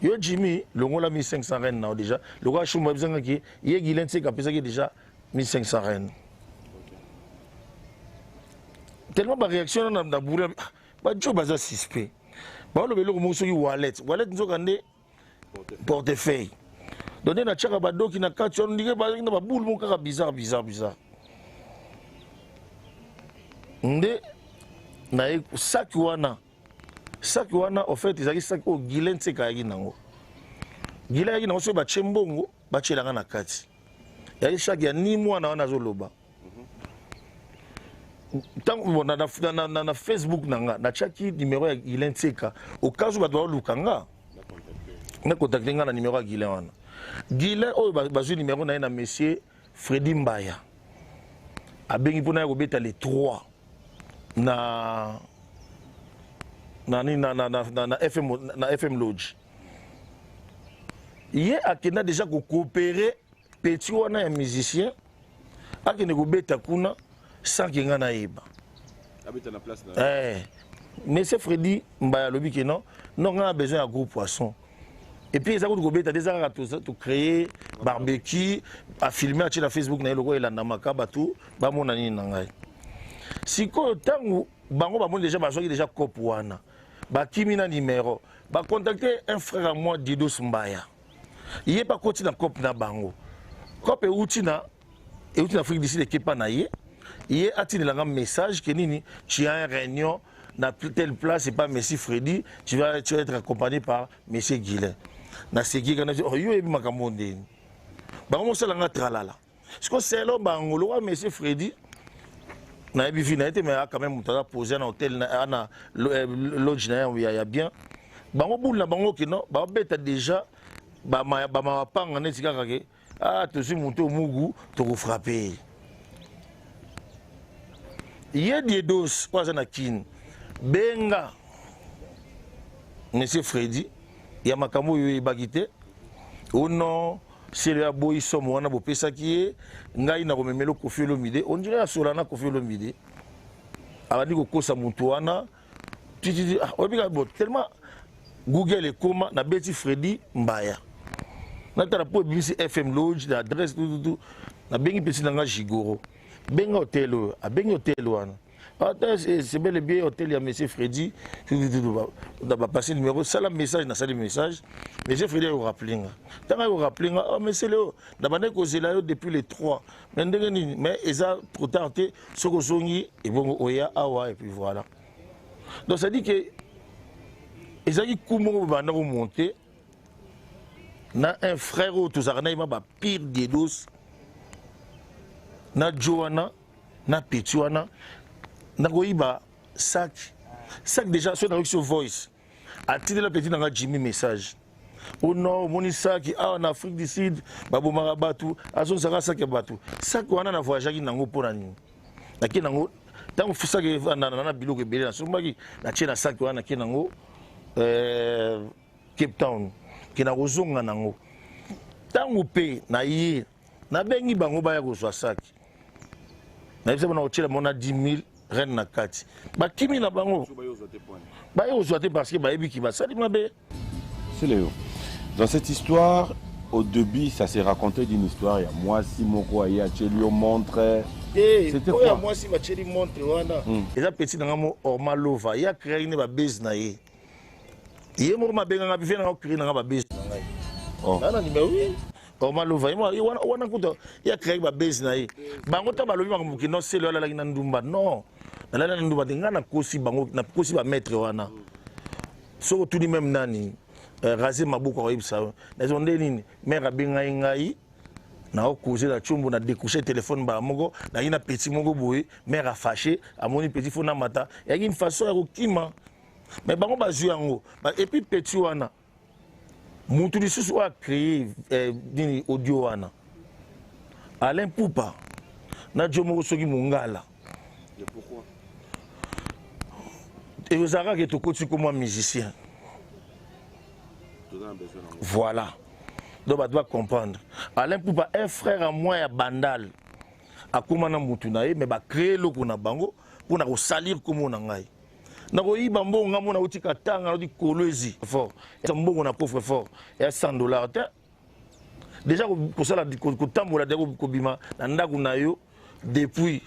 yo Jimmy longola 1500 rennes na déjà le roi Chou m'a besoin ki ye Guilain c'est pesaki déjà 1500 rennes tellement ba réaction na bourre ba jo baza suspect ba lo belo mo so wallet nzoka nde portefeuille donné na tchaka ba doki na kati on ndike ba na ba boule mo kaka bizarre nde na sac wana en fait ils sac au Guilain c'est ka nango Guilain nango so ba chembongo ba chelanga na kati ya chaque ya ni mwana wana zoloba tant na Facebook nanga na chaki numéro ya Guilain Tseka au cas où ba doit lukanga na contacter nga na numéro ya Guilain wana Guilain o bazui numéro na monsieur Freddy Mbaya abengi pona ko beta les 3 na FM Lodge ye akenda déjà ko coopérer petit wana ya musicien akende ko beta kuna sans que nga na yeba habite na place na monsieur Freddy Mbaya lobi que non nga a besoin ya gros poisson Et puis ils ont créé barbecue, à filmer sur Facebook na logo elanda makabatu ba mona ni nangai. Siko tangu bango ba déjà bazoi déjà cop wana. Ba kimina numéro, ba contacter un frère à moi Didos Mbaya. Il est pas côté na cop na bango. Cop e utina Afrique d'ici de kepa na ye. Il est attiré un message que nini tu as une réunion dans telle place et pas Messi Freddy, tu vas être accompagné par Monsieur Guilain. Na seki kana oh yo ebi makambo ndeni bango sala nga tralala siko selo bango lo Monsieur Freddy na ebi fina été mais quand même mutala poser na hôtel na lodge na ya bien bango bula bango kino ba beta déjà ba panga neti kaka ke ah to si muto mugu to ko frapper yé des dos kwa na kin benga Monsieur Freddy ya makambo yo ebagite ono sele ya boy somo wana bopesa ki ngai na komemelo Koffi Olomide on dirait asola na Koffi Olomide abandi ko kosa mutu wana titi obika bo tellement Google ekoma na beti Freddy Mbaya na tara po bisi FM Lodge l'adresse tout na bengi pesi nga Jigoro benga hotel a bengi hotel wana. C'est bel et bien hôtel ya Monsieur Freddy. On a passé le numéro, ça le message, na le message. Monsieur Freddy au rappelling. Tant au rappelling, oh mais c'est le, d'abord que là depuis les 3. Mais ils ont trop tardé, ce que zongi et bon oya awa et puis voilà. Donc ça dit que ils ont dit comment va nous monter. Na un frère au tous arnaï ma pire des dos. Na Joanna, na Petuana. Nagoiba sac déjà sur la voice a tiré la petite dans Jimmy message oh non mon sac en Afrique du Sud babo marabatu azo saka sac batu sac wana na voyage nango pour nani na nango tant sac na biloko ebele na sombaki na tchena sac wana ki nango Cape Town ki na kozonga nango tango pe na ye na bengi bango ba ya kozwa sac na yebisa na otchela mona 10 000 reine na kati ba kimi na bango ba yo zoate parce que ba ebi ki ba sali mabe. C'est Léo. Dans cette histoire au début ça s'est raconté d'une histoire il y a moi si moko ya Chelio montre c'était quoi moi si ma Cheli montre wana eza petit na ngamo Orma Lova ya créer ne ba base na ye ye mo ma benga ngabi fena créer na ba base na ngai oh na ni ba oui Orma Lova wana kuto ya créer ba base na ye bango ta balobi makambo kino selo la na ndumba non na la ndumba tinga na kosi bango na kosi ba maître wana so tout même nani raser maboko ko yibisa na zonde nini mère benga ngai na okoze la chumbu na découcher téléphone ba moko na ina petit moko boye mère a fâché a moni petit fona mata ya une façon ya kokima mais bango ba zuango et puis petit wana mutu lisusu a créé dini audio wana Alain Poupa na jomo soki mungala et pourquoi et vous avez que tu comme musicien voilà donc on doit comprendre Alain Poupa un frère à moi ya bandal akomana mutu na ye mais ba créer loko na bango pour na salir comme na ngai na ko yiba mbongo ngamo na utika tanga na di kolezi fort et mbongo na coffre fort et $100 déjà ko sala ko tambola de ko bima na ndaku na yo depuis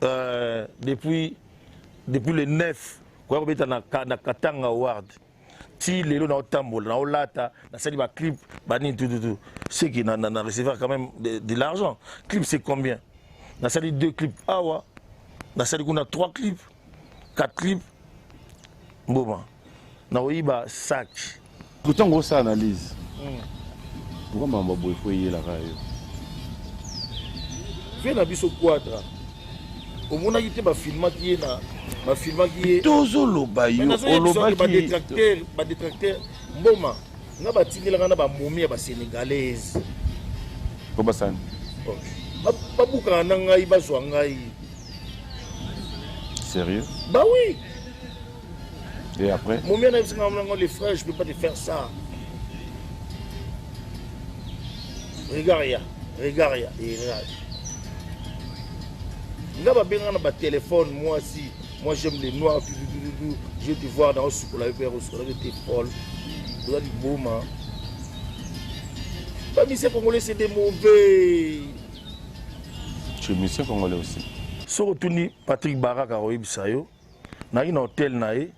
le 9 ko beta na Katanga Award si lelo na otambola na olata na sali ba clip bani tout c'est qui na recevoir quand même de l'argent clip c'est combien na sali 2 clips awa na sali kuna 3 clips 4 clips mboma na oyiba sac pourtant gros ça analyse pourquoi mamba boy faut y la rayo fait na biso quadra au mona kité ba filma qui est na ba filma qui est tozo lobayo oloba qui ba détracteur mboma nga ba tingela kana ba momia ba sénégalaise ko basani ba buka na ngai ba zwa ngai sérieux bah oui. Et après mon mien les frères je peux pas te faire ça regarde ya là ba benga na ba téléphone moi j'aime les noirs je te vois dans ce qu'on avait fait au soir t'es folle tu as du beau man Les musiciens congolais, c'est des mauvais. Tu es musicien congolais aussi. Si on retourne Patrick Barak à Roïbsayo, dans un hôtel,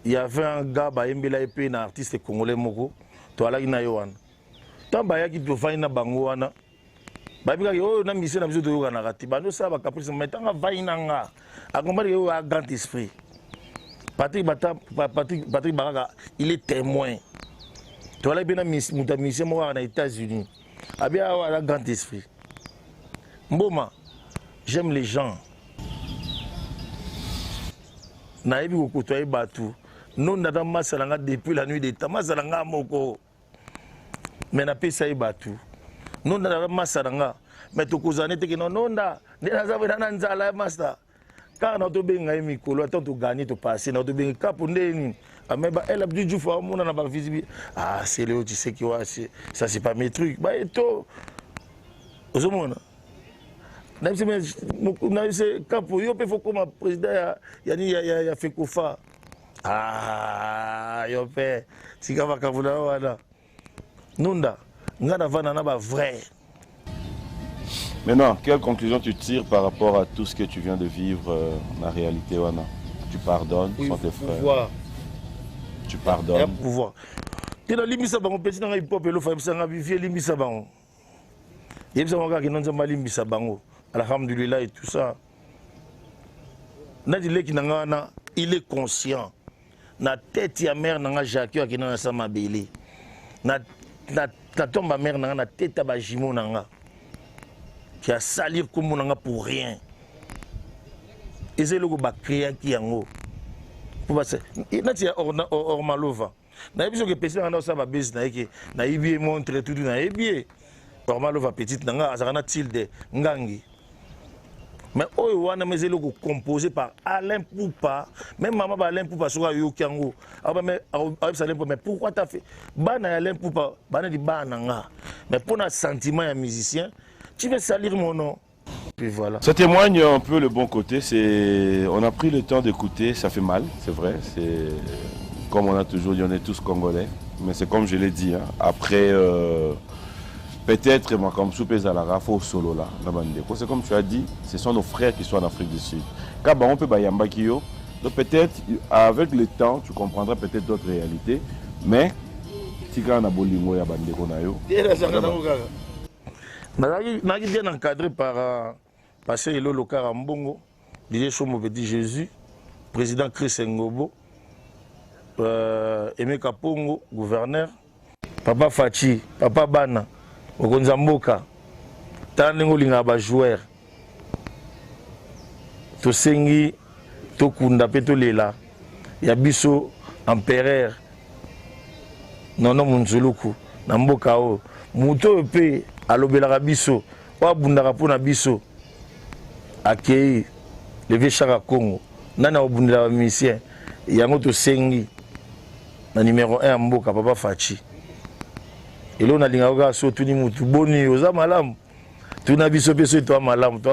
il y avait un gars qui était un artiste congolais. Tu as là, il y a un tant que tu vas na bangoana babika yo na mission na biso to yo na rati bano sa ba caprice mais tant va inanga akombali yo a grand esprit Patrick Baraka il est témoin tu as là bien na mission mo na États-Unis abia a grand esprit mboma j'aime les gens na yebi ko kotoyer batu non na masalanga depuis la nuit des temps masalanga moko mais na pesa y batu non na masaranga mais to kozane te que non nda na za na nzala master car na to benga mikolo attends to gagner to passer na to benga kapo ndeni ameba elle abdu ju fa mona na ba visible ah c'est le tu sais que ça c'est pas mes trucs bah eto ozomona na c'est kapo yo pe faut comme président ya fekofa ah yo pe sikava kavula wana Nunda, vrai. Maintenant, quelle conclusion tu tires par rapport à tout ce que tu viens de vivre en réalité, Wana? Tu pardonnes sans tes frères. Pouvoir. Tu pardonnes. Pouvoir. Tu as limité bango petit dans hip hop et le femme sanga vivre limité bango. Yeb sa wanga ki non zamba limité bango. Alhamdulillah et tout ça. Nadi leki nanga il est conscient. Na tête ya mère nanga Jacques qui na sa mabeli. Na tombe ma mère na tête à bajimo nanga qui a salir comme nanga pour rien et c'est le go ba créer qui yango pour passer na tia or malova na biso que petit na ça ba base na yeke na ibi montre tout na ibi or malova petite nanga azana tilde ngangi mais oyo wana mais le go composé par Alain Poupa même maman ba Alain Poupa soka yo kiango aba mais Alain Poupa mais pourquoi t'as fait bana Alain Poupa bana di bana nga mais pour un sentiment ya musicien tu veux salir mon nom puis voilà ça témoigne un peu le bon côté c'est on a pris le temps d'écouter ça fait mal c'est vrai c'est comme on a toujours dit on est tous congolais mais c'est comme je l'ai dit hein, après peut-être, moi, comme Soupé Zalara, faut solo là. C'est comme tu as dit, ce sont nos frères qui sont en Afrique du Sud. Quand on peut bayamba kiyo, donc peut-être avec le temps, tu comprendras peut-être d'autres réalités. Mais si on a bolingo ya bande konayo. Nagi bien encadré par Pasteur Elo Lokara Mbongo, DJ Chomo Petit Jésus, président Chris Ngobo, Aimé Kapongo, gouverneur, Papa Fachi, Papa Bana. Okonza mboka taningo linga ba joueur to sengi to kunda peto lela ya biso empereur nono munzuluku na mboka o muto pe alobelaka biso wa bundaka pona biso akei levé chaka Congo nana obundela ba musicien yango to sengi na numéro 1 mboka Papa Fachi et là on a linga oka so tuni mutu boni oza malamu tuna biso peso to malamu te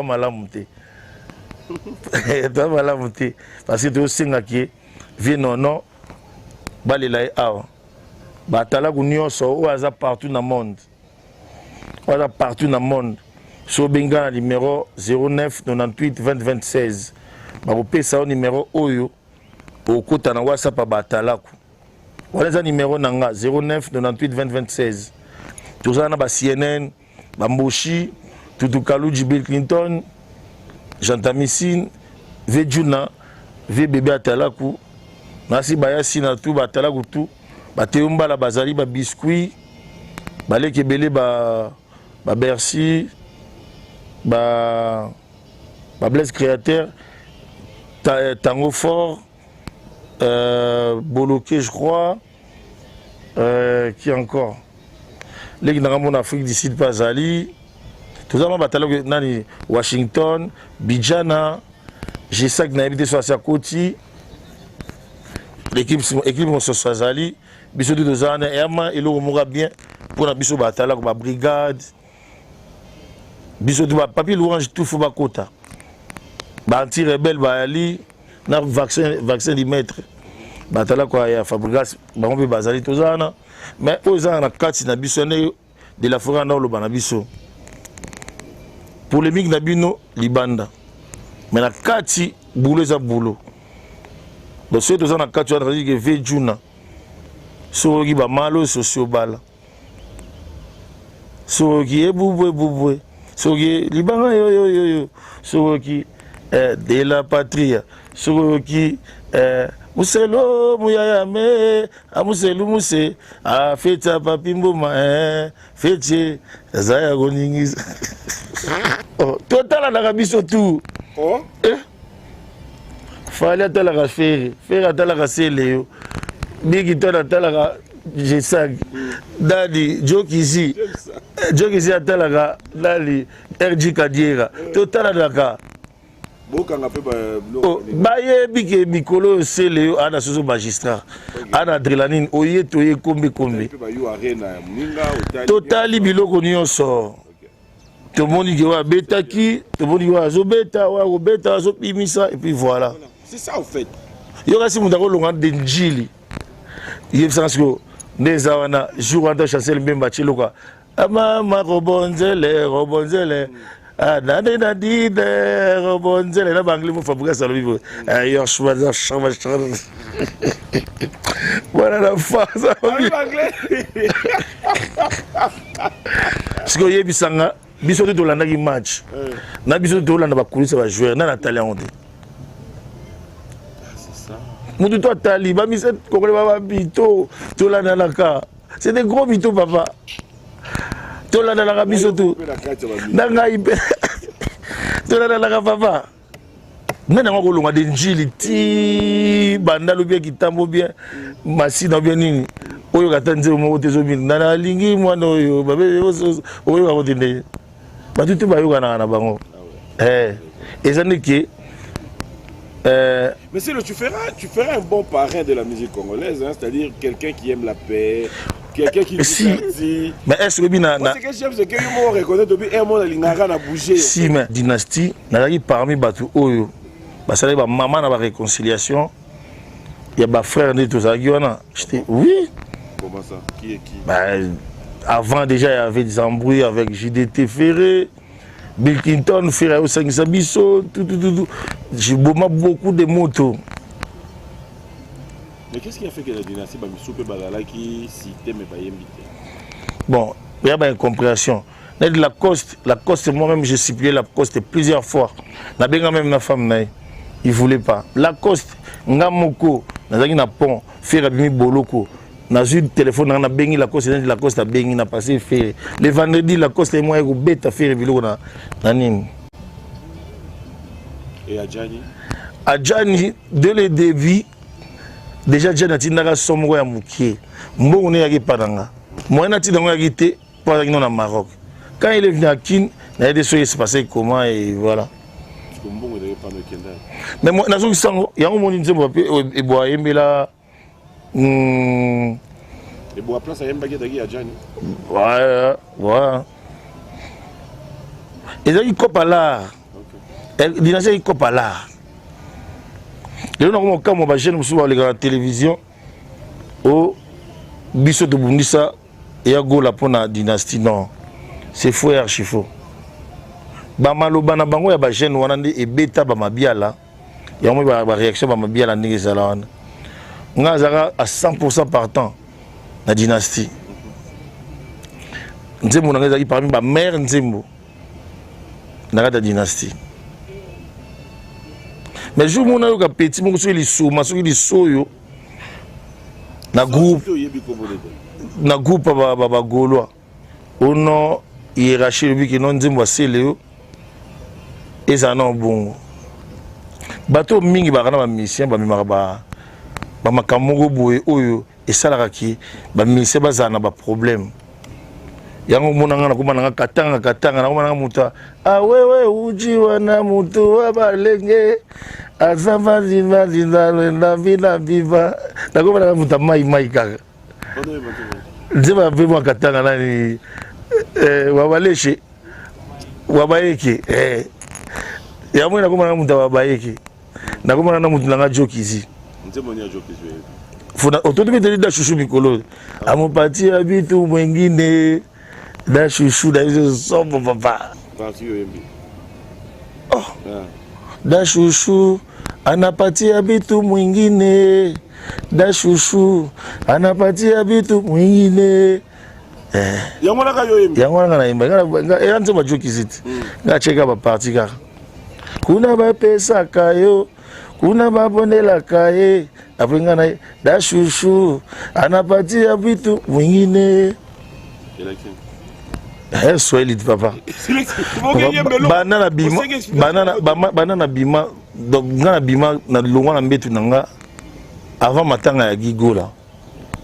to malamu te parce que to senga ki vie non balela awa batala ku nyonso o aza partout dans le monde so benga na numéro 09 98 20 26 ba ko pesa o numéro oyo okota na WhatsApp batala ku voilà numéro nanga 09 98 20 26. Tout ça na ba CNN, ba Mboshi, Tutukaluji Bill Clinton, Jantamissine, Vejuna, V bébé atalaku, nasi bayasi na tout batalaku tout, ba teumba la bazali ba biscuit, ba lekebele ba Bercy, ba Blaise Créateur, Tango Fort, Boloké, je crois. Qui encore? Les gens en Afrique du Sud, pas Ali. Tout ça, on Washington, Bijana, G5 n'a habité sur sa côte. L'équipe sur Zali, Bissou de Dozane, Herman, et l'eau mourra bien pour la Bissou Batala, la brigade. Bissou de papier, l'orange, tout faut pas quota. Anti-rebelle, Ali, n'a vaccin d'y mettre. Batala quoi ya Fabregas ba on peut bazali tozana mais aux ans na kati na biso de la forêt na oloba na biso polémique na bino libanda mais na kati boulot eza boulot donc soki toza na kati wana tadi ke ve juna soki bamalo socio bala soki ebubwe soki libanga yoyoyoyo soki de la patria soki muselo muyayame amuselu muse afeta papimboma feti zaya koningisa totalanaka biso tu fali atalaka fere atalaka seleyo biki tona atalaka jesag dadi jokisi atalaka dali rg kadiera totalanaka bayebi ke mikolo oyo sele yo ana soso magistrat ana adrenaline oye toye kombe totali biloko nyonso tomoni ke oyo abetaki tomoni ke oyo azobeta oyo akobeta azopimisa et puis voilà yo kasi moto akolonga de njili yebisanga siko nde eza wana jour wana chancel mbemba atyeloka amama robonzele nande na dide robonzele na bangli mo fabrique salo vivo yo shwaza voilà la face siko yebisanga biso te tolandaki match na biso te tolanda bakulisa bajoueur na natali yango te mutu to atali bamise kokole bababito tolandanaka c'est des gros bito papa tolandanaka biso tu na ngai mpe tolandanaka papa ngai nango kolonga de njili ti bandalo bien kitambo bien masina bien nini oyo kata nzembo moko te ezobina nana alingi mwana oyo oyoka kote nde batu te bayokanaka na bango eza ndeke mais si tu feras un bon parrain de la musique congolaise, hein, c'est-à-dire quelqu'un qui aime la paix, quelqu'un qui dit. Mais est-ce que bina ce que j'aime c'est que moi reconnaît depuis un mois l'ingara na bouger. Si mais dynastie n'a parmi batu oyo ba ça ba maman na ba réconciliation il y a ba frère de tous agiona j'étais oui. Comment ça? Qui est qui? Bah, avant déjà il y avait des embrouilles avec JDT Ferré. Bill Clinton, Ferrero Sangisabiso, tout. J'ai beaucoup de motos. Mais qu'est-ce qui a fait que la dynastie Bamisoupe Badala qui citait mes païens? Bon, il y a une incompréhension. La Coste, moi-même, j'ai supplié la Coste plusieurs fois. La bien même ma femme, il ne voulait pas. La Coste, Ngamoko, Nazaki pont, Ferrabimi Boloko. Dans une téléphone, on a béni la Coste a béni, on a passé fait. Le vendredi, la Coste et moi, on a bête faire na nini. Et Adjani? Adjani, dès le début, déjà Adjani a dit que sommes à Moukié. Moi, on est à Pananga. Moi, on a dit que nous sommes au Maroc. Quand il est venu à Kin, il y a des choses qui se passaient comment et voilà. Mais moi, il y a un moment où il y a et bon, place à Mbagé d'Agui à Djani. Ouais. Et là, il coupe à l'art. Il coupe à l'art. Et là, on a quand on jeune souvent la télévision, au biso de Bundisa et à Gola pour la dynastie. Non, c'est faux et archi faux. Bamalo Banabango, il y a jeune et bêta Bamabiala. Il y a une réaction Bamabiala Nigezalawan. On a à 100% partant la dynastie. Nzembo n'a pas parmi ma mère Nzembo dans la dynastie. Mais je vous ai petit mon sur les sous, ma sur les soyo na groupe baba gaulois. Au nom hiérarchie le but que non Nzembo Seleo et ça non bon. Bateau mingi ba na mission ba mimara bamakamoko boye oyo esalaka bamise bazana ba problème yango monanga na komana katanga na komana muta wewe uji wana mutu wa balenge azava zinda na viva na komana muta mai kaka nzeba bebo katanga nani wabaleshe wabayeke yango na komana muta wabayeke na komana na mutu nanga jokizi Funa ototo biteli da shushu mikolo. Amopati abitu mwengine da chouchou da sombo papa. Oh. Da chouchou anapatia bitu mwingine. Da chouchou anapatia bitu mwingine. Yango na naimba nganze majokiziti ngacheka ba parti kaka kuna bapesa kayo kuna babonela kaye aprenga na da chouchou anapatia vitu mwingine Swahili papa banana bima donc ngana bima na longwa na mbetu nanga avant matanga ya gigola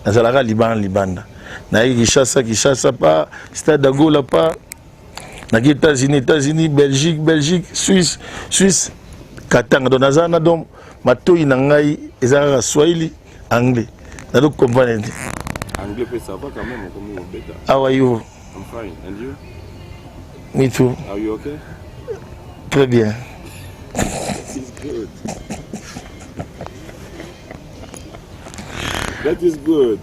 nazalaka libanda na Kishasa pas Stade d'Angola pas na États-Unis Belgique Suisse Katanga donc nazana donc matoi na ngai ezalaka Swahili anglais na donc comprendre anglais peut ça va quand même comme bêta. How are you? I'm fine, and you? Me too. Are you okay? Très bien. It's good. That is good.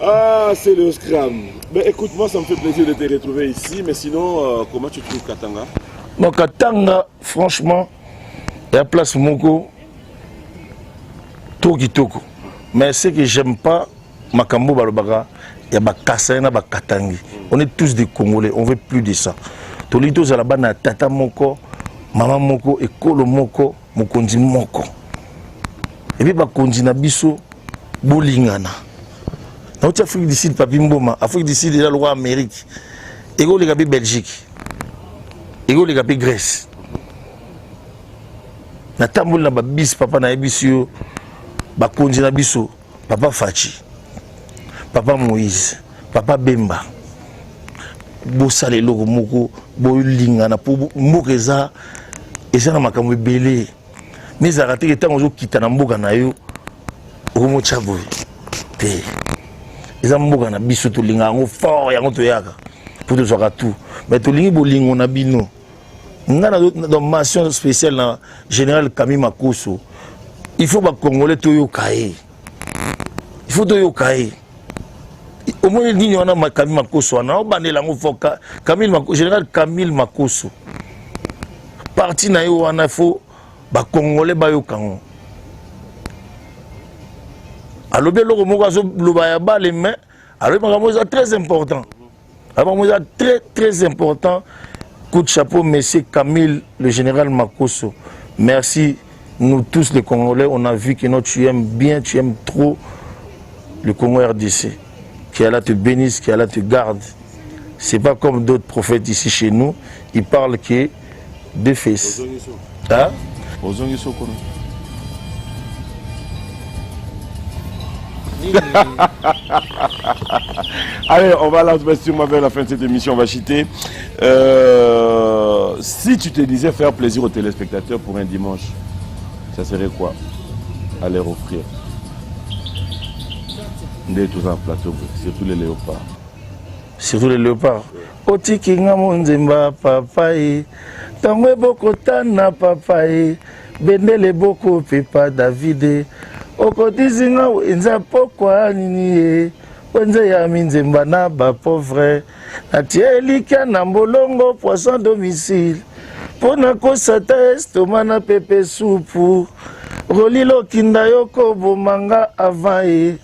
Ah, c'est le Scrum. Ben, écoute, moi, ça me fait plaisir de te retrouver ici, mais sinon, comment tu trouves Katanga? Bon, Katanga, franchement, il y a place Moko, Toko. Mais ce que j'aime pas, Makambo Balobaka, il y a Bakasana, Bakatangi. On est tous des Congolais, on veut plus de ça. Tolito Zalabana, Tata Moko, Maman Moko, Ekolo Moko, Mokondi Moko. Et puis Bakondi Nabiso, Bolingana. Dans l'Afrique du Sud, Papi Mboma, Afrique du Sud, il y a le roi Amérique. Et les gars, Belgique. Et les gars, Grèce. Na tambol na bis papa na ebisio, Bakondi na biso, Papa Fachi, Papa Moïse, Papa Bemba. Bosale loko moko, bolingana pour mokeza, et ça na makambo belé. Mais arrêtez que tant on quitte na mboka na yo, omo chaboy. Te. Eza mboka na biso to linga ngo fort yango to yaka pour to soka tout mais to lingi bolingo na bino ngana dans mention spéciale na général Camille Makoso il faut ba congolais to yokae il faut to yokae au moins ni wana Camille Makoso na obandela ngo foka Camille Makoso général Camille Makoso parti na yo wana faut ba congolais ba yokango. Alors, le mains, alors, c'est très important. Alors, c'est très important. Coup de chapeau, monsieur Camille, le général Makoso. Merci, nous tous les Congolais, on a vu que tu aimes bien, tu aimes trop le Congo RDC. Qu'Allah te bénisse, qu'Allah te garde. Ce n'est pas comme d'autres prophètes ici chez nous, ils parlent que de fesses. Hein? Allez, on va là vers la fin de cette émission, on va chiter. Si tu te disais faire plaisir aux téléspectateurs pour un dimanche, ça serait quoi à leur offrir? Des tous en plateau, surtout les léopards. Surtout les léopards. Otikinga monzemba papaye, tangwe boko tana papaye, bendele boko pepa Davide. Okotizinga wenza pokwa nini wenze ya minzemba na ba pauvre atielika na mbolongo poisson domicile pona kosata estoma na pepe supu rolilo kinda yoko bomanga avaye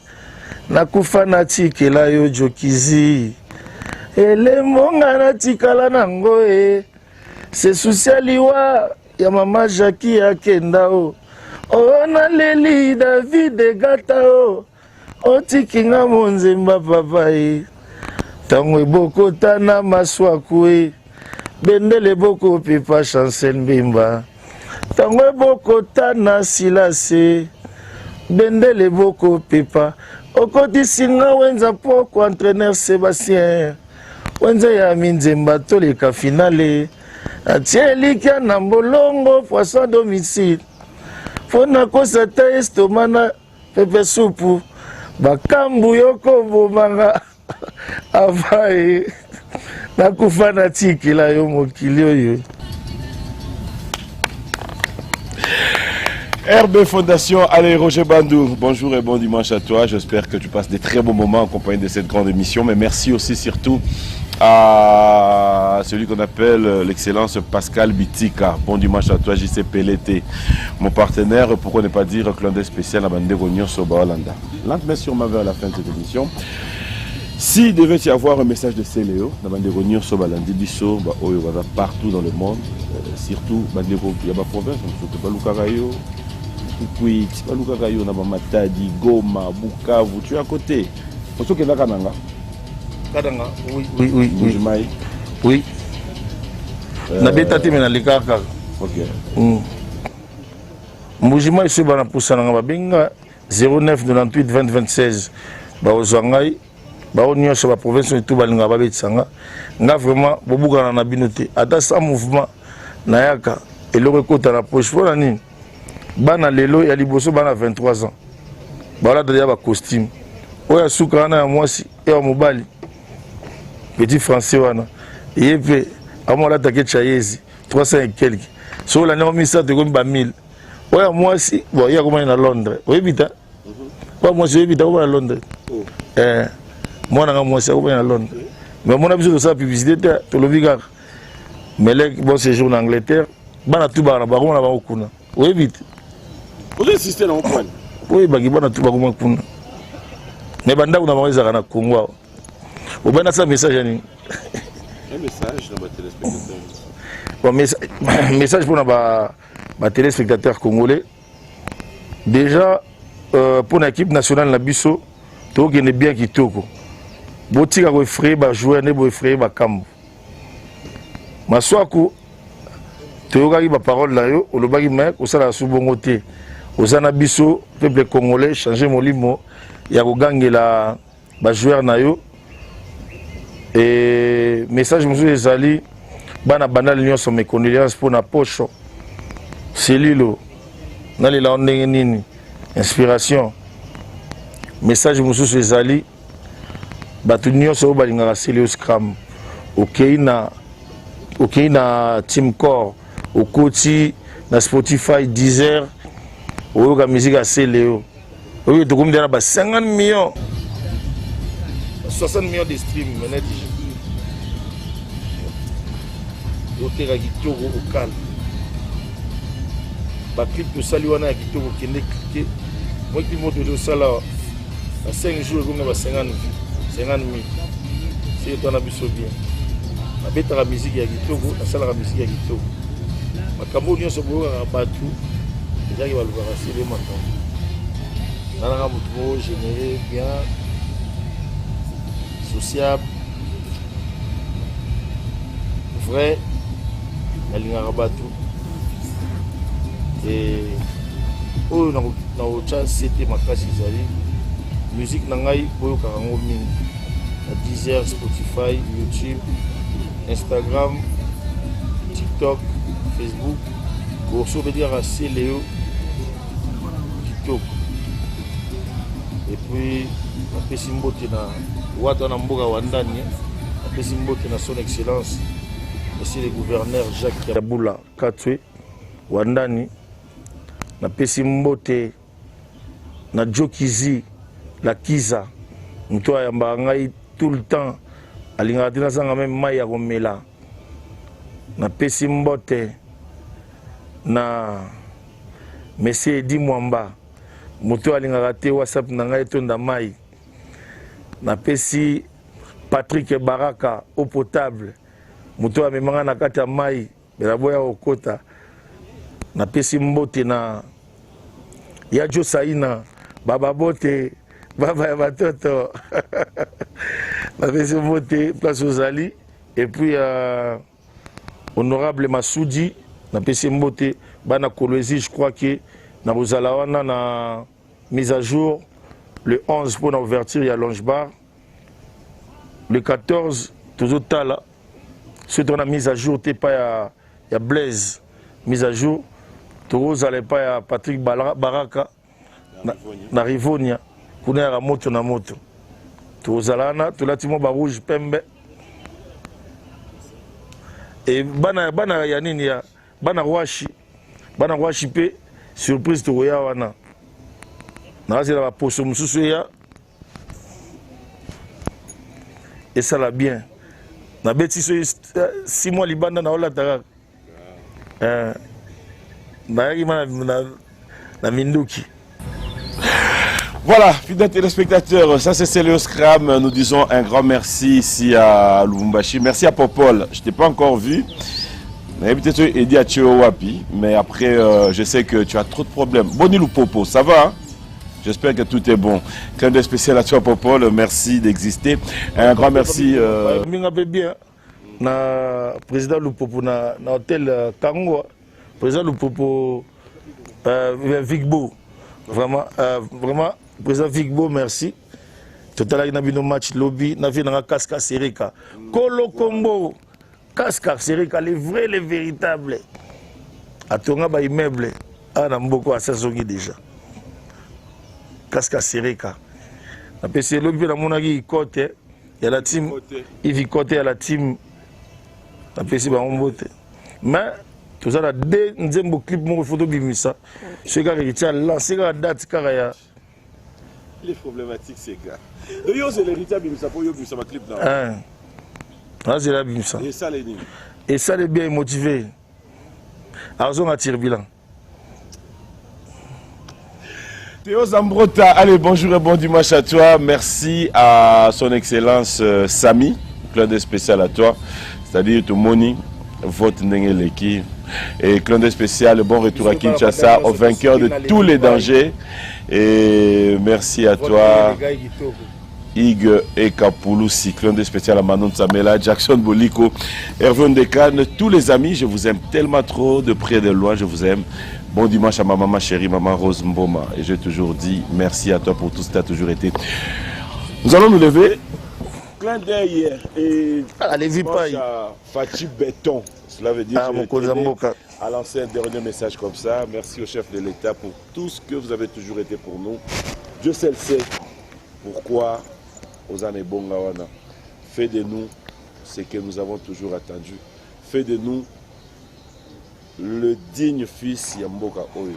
nakufa na tikela yo jokizi elemonga na tikala nango se susialiwa ya mama Jackie akendao. Oh naleli David gata o otikinga monzemba papaye tango eboko tana maswaku bendele boko pepa Chancel Mbemba tango eboko tana Silase bendele boko pepa okotisinga wenza poko entraîneur Sébastien wenza ya minzemba toleka finale atielika na mbolongo poisson domicile fona kosata estoma na pepe supu bakambu yoko bomanga avaye nakufa na tikela yo mokili oyo. RB Fondation, allez Roger Bandou, bonjour et bon dimanche à toi. J'espère que tu passes des très bons moments en compagnie de cette grande émission. Mais merci aussi surtout à celui qu'on appelle l'excellence Pascal Bitika. Bon dimanche à toi, JC PLT. Mon partenaire, pourquoi ne pas dire clandestin spécial à Bandego Nyonso Baolanda. Lentement sûrement vers la fin de cette émission. S'il devait y avoir un message de Céléo, dans Bandego Nyonso Balandi Bisso, partout dans le monde, surtout Bandego, il y a ma province, surtout Balukarayo, Kukwit, Balukarayo, Matadi, Goma, Bukavu, tu es à côté. Pour ceux qui sont là, Kadanga, oui. Mujimai. Oui. Nabeta te mena likaka. Ok. Mujimai se bana poussana ba benga 09 98 20 26. Ba ozangai, ba onyo sur la province de tout balinga ba betsanga. Nga vraiment bobuka na binote. Ata sa mouvement na yaka eloko kota na poche pour nani. Bana lelo ya liboso bana 23 ans. Ba la déjà ba costume. Oya suka na mwasi e mobali. Petit français wana et puis à moi là t'as chayezi 300 et quelques sur la norme ça de comme 1000 ouais moi si bon il y a comment à Londres oui vite pas moi je vite à Londres moi na moi c'est à Londres mais mon habitude de ça publicité to le bigar mais là bon séjour en Angleterre bana tout bana ba on ba okuna oui vite vous insistez dans point oui ba bana tout ba kuna mais banda kuna ba za na Congo. Vous avez un message à nous. Un message dans téléspectateurs. Bon, message pour les téléspectateurs congolais. Déjà, pour l'équipe nationale, la Bisso, tu as bien qui toko. Botika ko effrayer ba joueur ne bo effrayer ba kambo. Maswako tu as ba parole là yo, le bagi mec, au sala sous bongoté. Aux ana Bisso, peuple congolais changer molimo, ya ko gangela ba joueur na yo. Et message monsieur ezali bana bana l'union sont mes condoléances pour na poche c'est lilo na lela ndenge nini inspiration message monsieur ezali batu l'union so balingaka selio scram OK na team core okoti na Spotify Deezer oyoka musique à selio oyo to komdana ba 50 millions 60 millions de streams maintenant déjà. Otera kitoko au calme. Ba clip de Saliwana kitoko kende cliquer. Moi qui monte de ça là à 5 jours comme na 50 000. C'est toi na biso bien. Na beta la musique ya kitoko, na sala la musique ya kitoko. Makambo nyonso bo na batu. Déjà qui va le voir c'est le maintenant. Nana mutumo généré bien sociable, vrai, la ligne Rabatou. Et oh, na ocha c'était ma classe Isali. Musique nangai boyo karango mingi. Na Deezer, Spotify, YouTube, Instagram, TikTok, Facebook. Grosso veut dire assez Léo, TikTok. Et puis la Pessimbote na Wata na mboka wandani la Pessimbote na son excellence monsieur le gouverneur Jacques Kaboula Katwe wandani na Pessimbote na Jokizi la Kiza mto ayamba ngai tout le temps alingaka tina sanga même mai ya komela na Pessimbote na monsieur Edi Mwamba moto alingaka te WhatsApp na ngai tonda mai na pesi Patrick Baraka eau potable moto amemanga na kati ya mai bela boya okota na pesi mbote na ya Jo Saina baba bote baba ya batoto na pesi mbote place ozali et puis honorable Masoudi na pesi mbote bana Kolwezi je crois que na bozala wana na mise à jour le 11 pour l'ouverture, il y a Longe Bar. Le 14, toujours Tala. Ce qu'on a mis à jour, il y a Blaise. Mise à jour. Toujours il y a Patrick Baraka. Na Rivonia. Kuna ya moto na moto. Toujours là, tout là, tu m'as rouge pembe. Et bana ya nini ya bana washi pe surprise to ya wana. Na c'est la poso mususu ya et ça la bien Na beti so 6 mois libanda na olata kaka. Nayaki na minduki. Voilà, fidèles téléspectateurs, ça c'est Célio Scram. Nous disons un grand merci ici à Lubumbashi. Merci à Popol, je ne t'ai pas encore vu. Peut-être aider à Wapi, mais après je sais que tu as trop de problèmes. Bonilou Popo, ça va hein? J'espère que tout est bon. Clin d'œil spécial à toi Popol, merci d'exister. Un grand merci. Bien, na président Lupopo na hôtel Kango, président Lupopo Vigbo, vraiment président Vigbo, merci. Total na bino match lobby na vie na Kaska Serika. Kolo Combo Kaska Serika, les vrais, les véritables. Atonga ba immeuble ana mboko asazongi déjà. Kaska Serika. Na PC lobby na monaki côté. Il y a la team Yves Côté, il y a la team la PC Bambote. Mais tout ça là dès un clip mon photo bimisa. Ce gars qui a lancé la date caraya. Les problématiques c'est gars. Yo c'est l'héritage bimisa pour yo bimisa ma clip là. Ah c'est la bimisa. Et ça les et ça les bien motivé. Argent à tir bilan. Théo Zambrota, allez, bonjour et bon dimanche à toi. Merci à son excellence Samy, clin d'œil spécial à toi, c'est-à-dire tout Moni, votre Nengeleki. Et clin d'œil spécial, bon retour à Kinshasa, au vainqueur de tous les dangers. Et merci à toi, Ig et Kapouloussi, clin d'œil spécial à Manon Samela, Jackson Boliko, Hervé Ndekane, tous les amis, je vous aime tellement trop, de près et de loin, je vous aime. Bon dimanche à ma maman chérie, maman Rose Mboma. Et j'ai toujours dit merci à toi pour tout ce que tu as toujours été. Nous allons nous lever. Clin d'œil et allez-y pas. Fatih Béton. Cela veut dire que à lancer un dernier message comme ça. Merci au chef de l'État pour tout ce que vous avez toujours été pour nous. Dieu seul sait pourquoi aux années Bongawana. Fais de nous ce que nous avons toujours attendu. Fais de nous le digne fils Yamboka Oyo.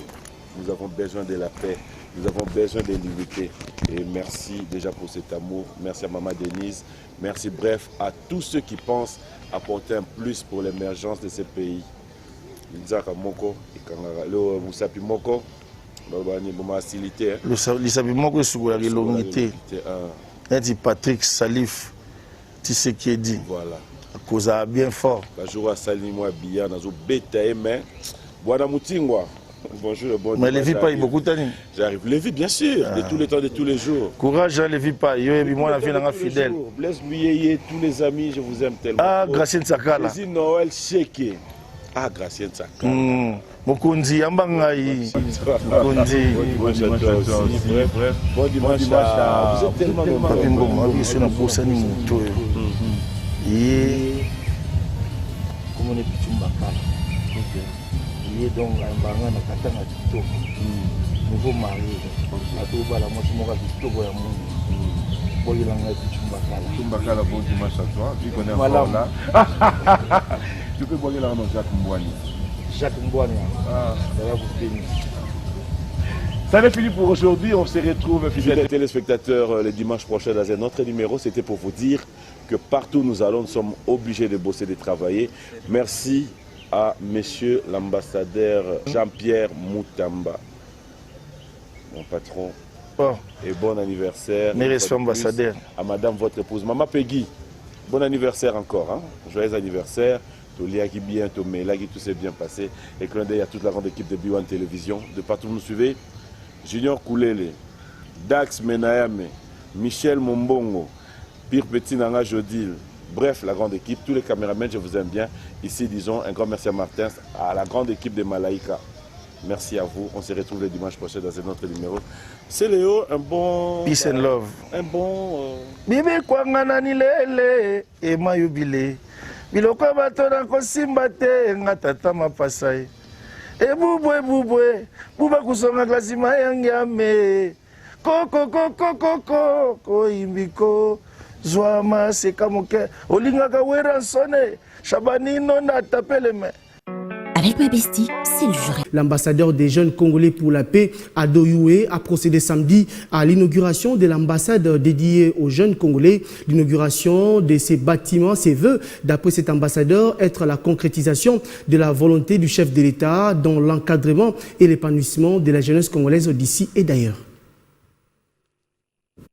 Nous avons besoin de la paix, nous avons besoin de l'unité. Et merci déjà pour cet amour. Merci à Maman Denise. Merci bref à tous ceux qui pensent apporter un plus pour l'émergence de ce pays. Nzaka Moko, le Moussapi Moko, le facilité. Le Moussapi Moko est sur la l'unité. Il dit Patrick Salif, tu sais qui est dit. Voilà. Cause a bien fort. Bonjour à Salimou Abia, Nazo Beta mais Boana Moutingwa. Bonjour, bon. Mais les vies pas, il beaucoup tani. J'arrive. Les vies, bien sûr, de tous les temps, de tous les jours. Courage, les vies pas. Yo et moi, la vie n'a fidèle. Blaise Muyeye, tous les amis, je vous aime tellement. Ah, Gracien Sakala. Président Noël Cheke. Ah, Gracien Sakala. Mokundi, Ambangaï. Mokundi. Bon dimanche à toi aussi. Bref. Bon dimanche à vous. Êtes tellement nombreux. Je suis dans le Bosani Mouto. Comment on est petit Mbakala. Il est donc un baran à Katana Tito. Nouveau marié. À tout bas la moitié de mon Tito pour un monde. Il a un petit Mbakala. Tumbakala, bon dimanche à toi. Vu qu'on est encore là. Tu peux boire là dans Jacques Mbouani. Jacques Mbouani. Ah, ça va vous finir. Ça n'est fini pour aujourd'hui. On se retrouve, fidèles téléspectateurs, le dimanche prochain dans un autre numéro. C'était pour vous dire que partout où nous allons, nous sommes obligés de bosser, de travailler. Merci à monsieur l'ambassadeur Jean-Pierre Moutamba, mon patron. Oh. Et bon anniversaire. Mes respects ambassadeur. À madame, votre épouse. Maman Peggy, bon anniversaire encore. Hein? Joyeux anniversaire. Tout Léa qui bien, tout Méla qui tout s'est bien passé. Et clin d'œil à toute la grande équipe de B1 Télévision. De partout où vous nous suivez. Junior Koulele, Dax Menayame, Michel Mombongo, Pire Petit Nanga Jodil, bref, la grande équipe, tous les caméramans, je vous aime bien. Ici, disons, un grand merci à Martin, à la grande équipe de Malaika. Merci à vous. On se retrouve le dimanche prochain dans un autre numéro. C'est Léo, un bon... Peace and love. Un bon... Bibi kwangana ni lele, e mayubile. Biloko bato na kosimba te, ngatata mapasai. Ebubwe, buba kusonga klasi mayangame. Koko, imbiko. Zwama seka moke. Olinga ka wera sone. Shabanino na tapele me. Avec ma bestie, c'est le juré. L'ambassadeur des jeunes congolais pour la paix, Ado Youé, a procédé samedi à l'inauguration de l'ambassade dédiée aux jeunes congolais. L'inauguration de ces bâtiments, ses vœux, d'après cet ambassadeur, être la concrétisation de la volonté du chef de l'État dans l'encadrement et l'épanouissement de la jeunesse congolaise d'ici et d'ailleurs.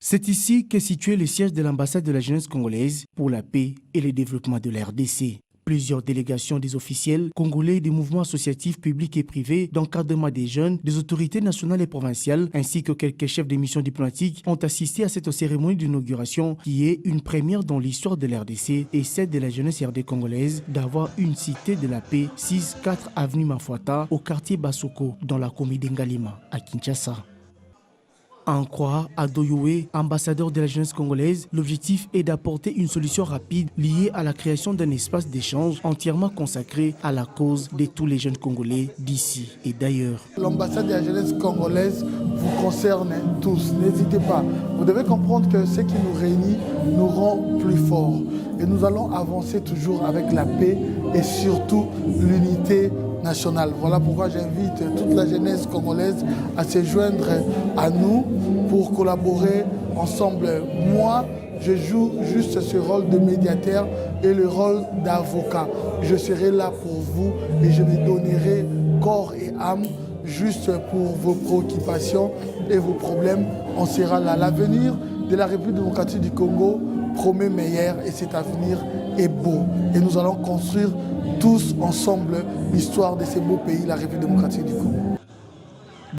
C'est ici qu'est situé le siège de l'ambassade de la jeunesse congolaise pour la paix et le développement de la RDC. Plusieurs délégations des officiels congolais des mouvements associatifs publics et privés d'encadrement des jeunes, des autorités nationales et provinciales, ainsi que quelques chefs de missions diplomatiques ont assisté à cette cérémonie d'inauguration qui est une première dans l'histoire de l'RDC et celle de la jeunesse RD congolaise d'avoir une cité de la paix 6-4 avenue Mafuata au quartier Basoko dans la commune d'Ngalima à Kinshasa. À en croire Ado Youé, ambassadeur de la jeunesse congolaise, l'objectif est d'apporter une solution rapide liée à la création d'un espace d'échange entièrement consacré à la cause de tous les jeunes Congolais d'ici et d'ailleurs. L'ambassade de la jeunesse congolaise vous concerne tous, n'hésitez pas. Vous devez comprendre que ce qui nous réunit nous rend plus forts. Et nous allons avancer toujours avec la paix et surtout l'unité nationale. Voilà pourquoi j'invite toute la jeunesse congolaise à se joindre à nous pour collaborer ensemble. Moi, je joue juste ce rôle de médiateur et le rôle d'avocat. Je serai là pour vous et je me donnerai corps et âme juste pour vos préoccupations et vos problèmes. On sera là. L'avenir de la République démocratique du Congo promet meilleur et cet avenir est beau. Et nous allons construire tous ensemble l'histoire de ce beau pays, la République démocratique du Congo.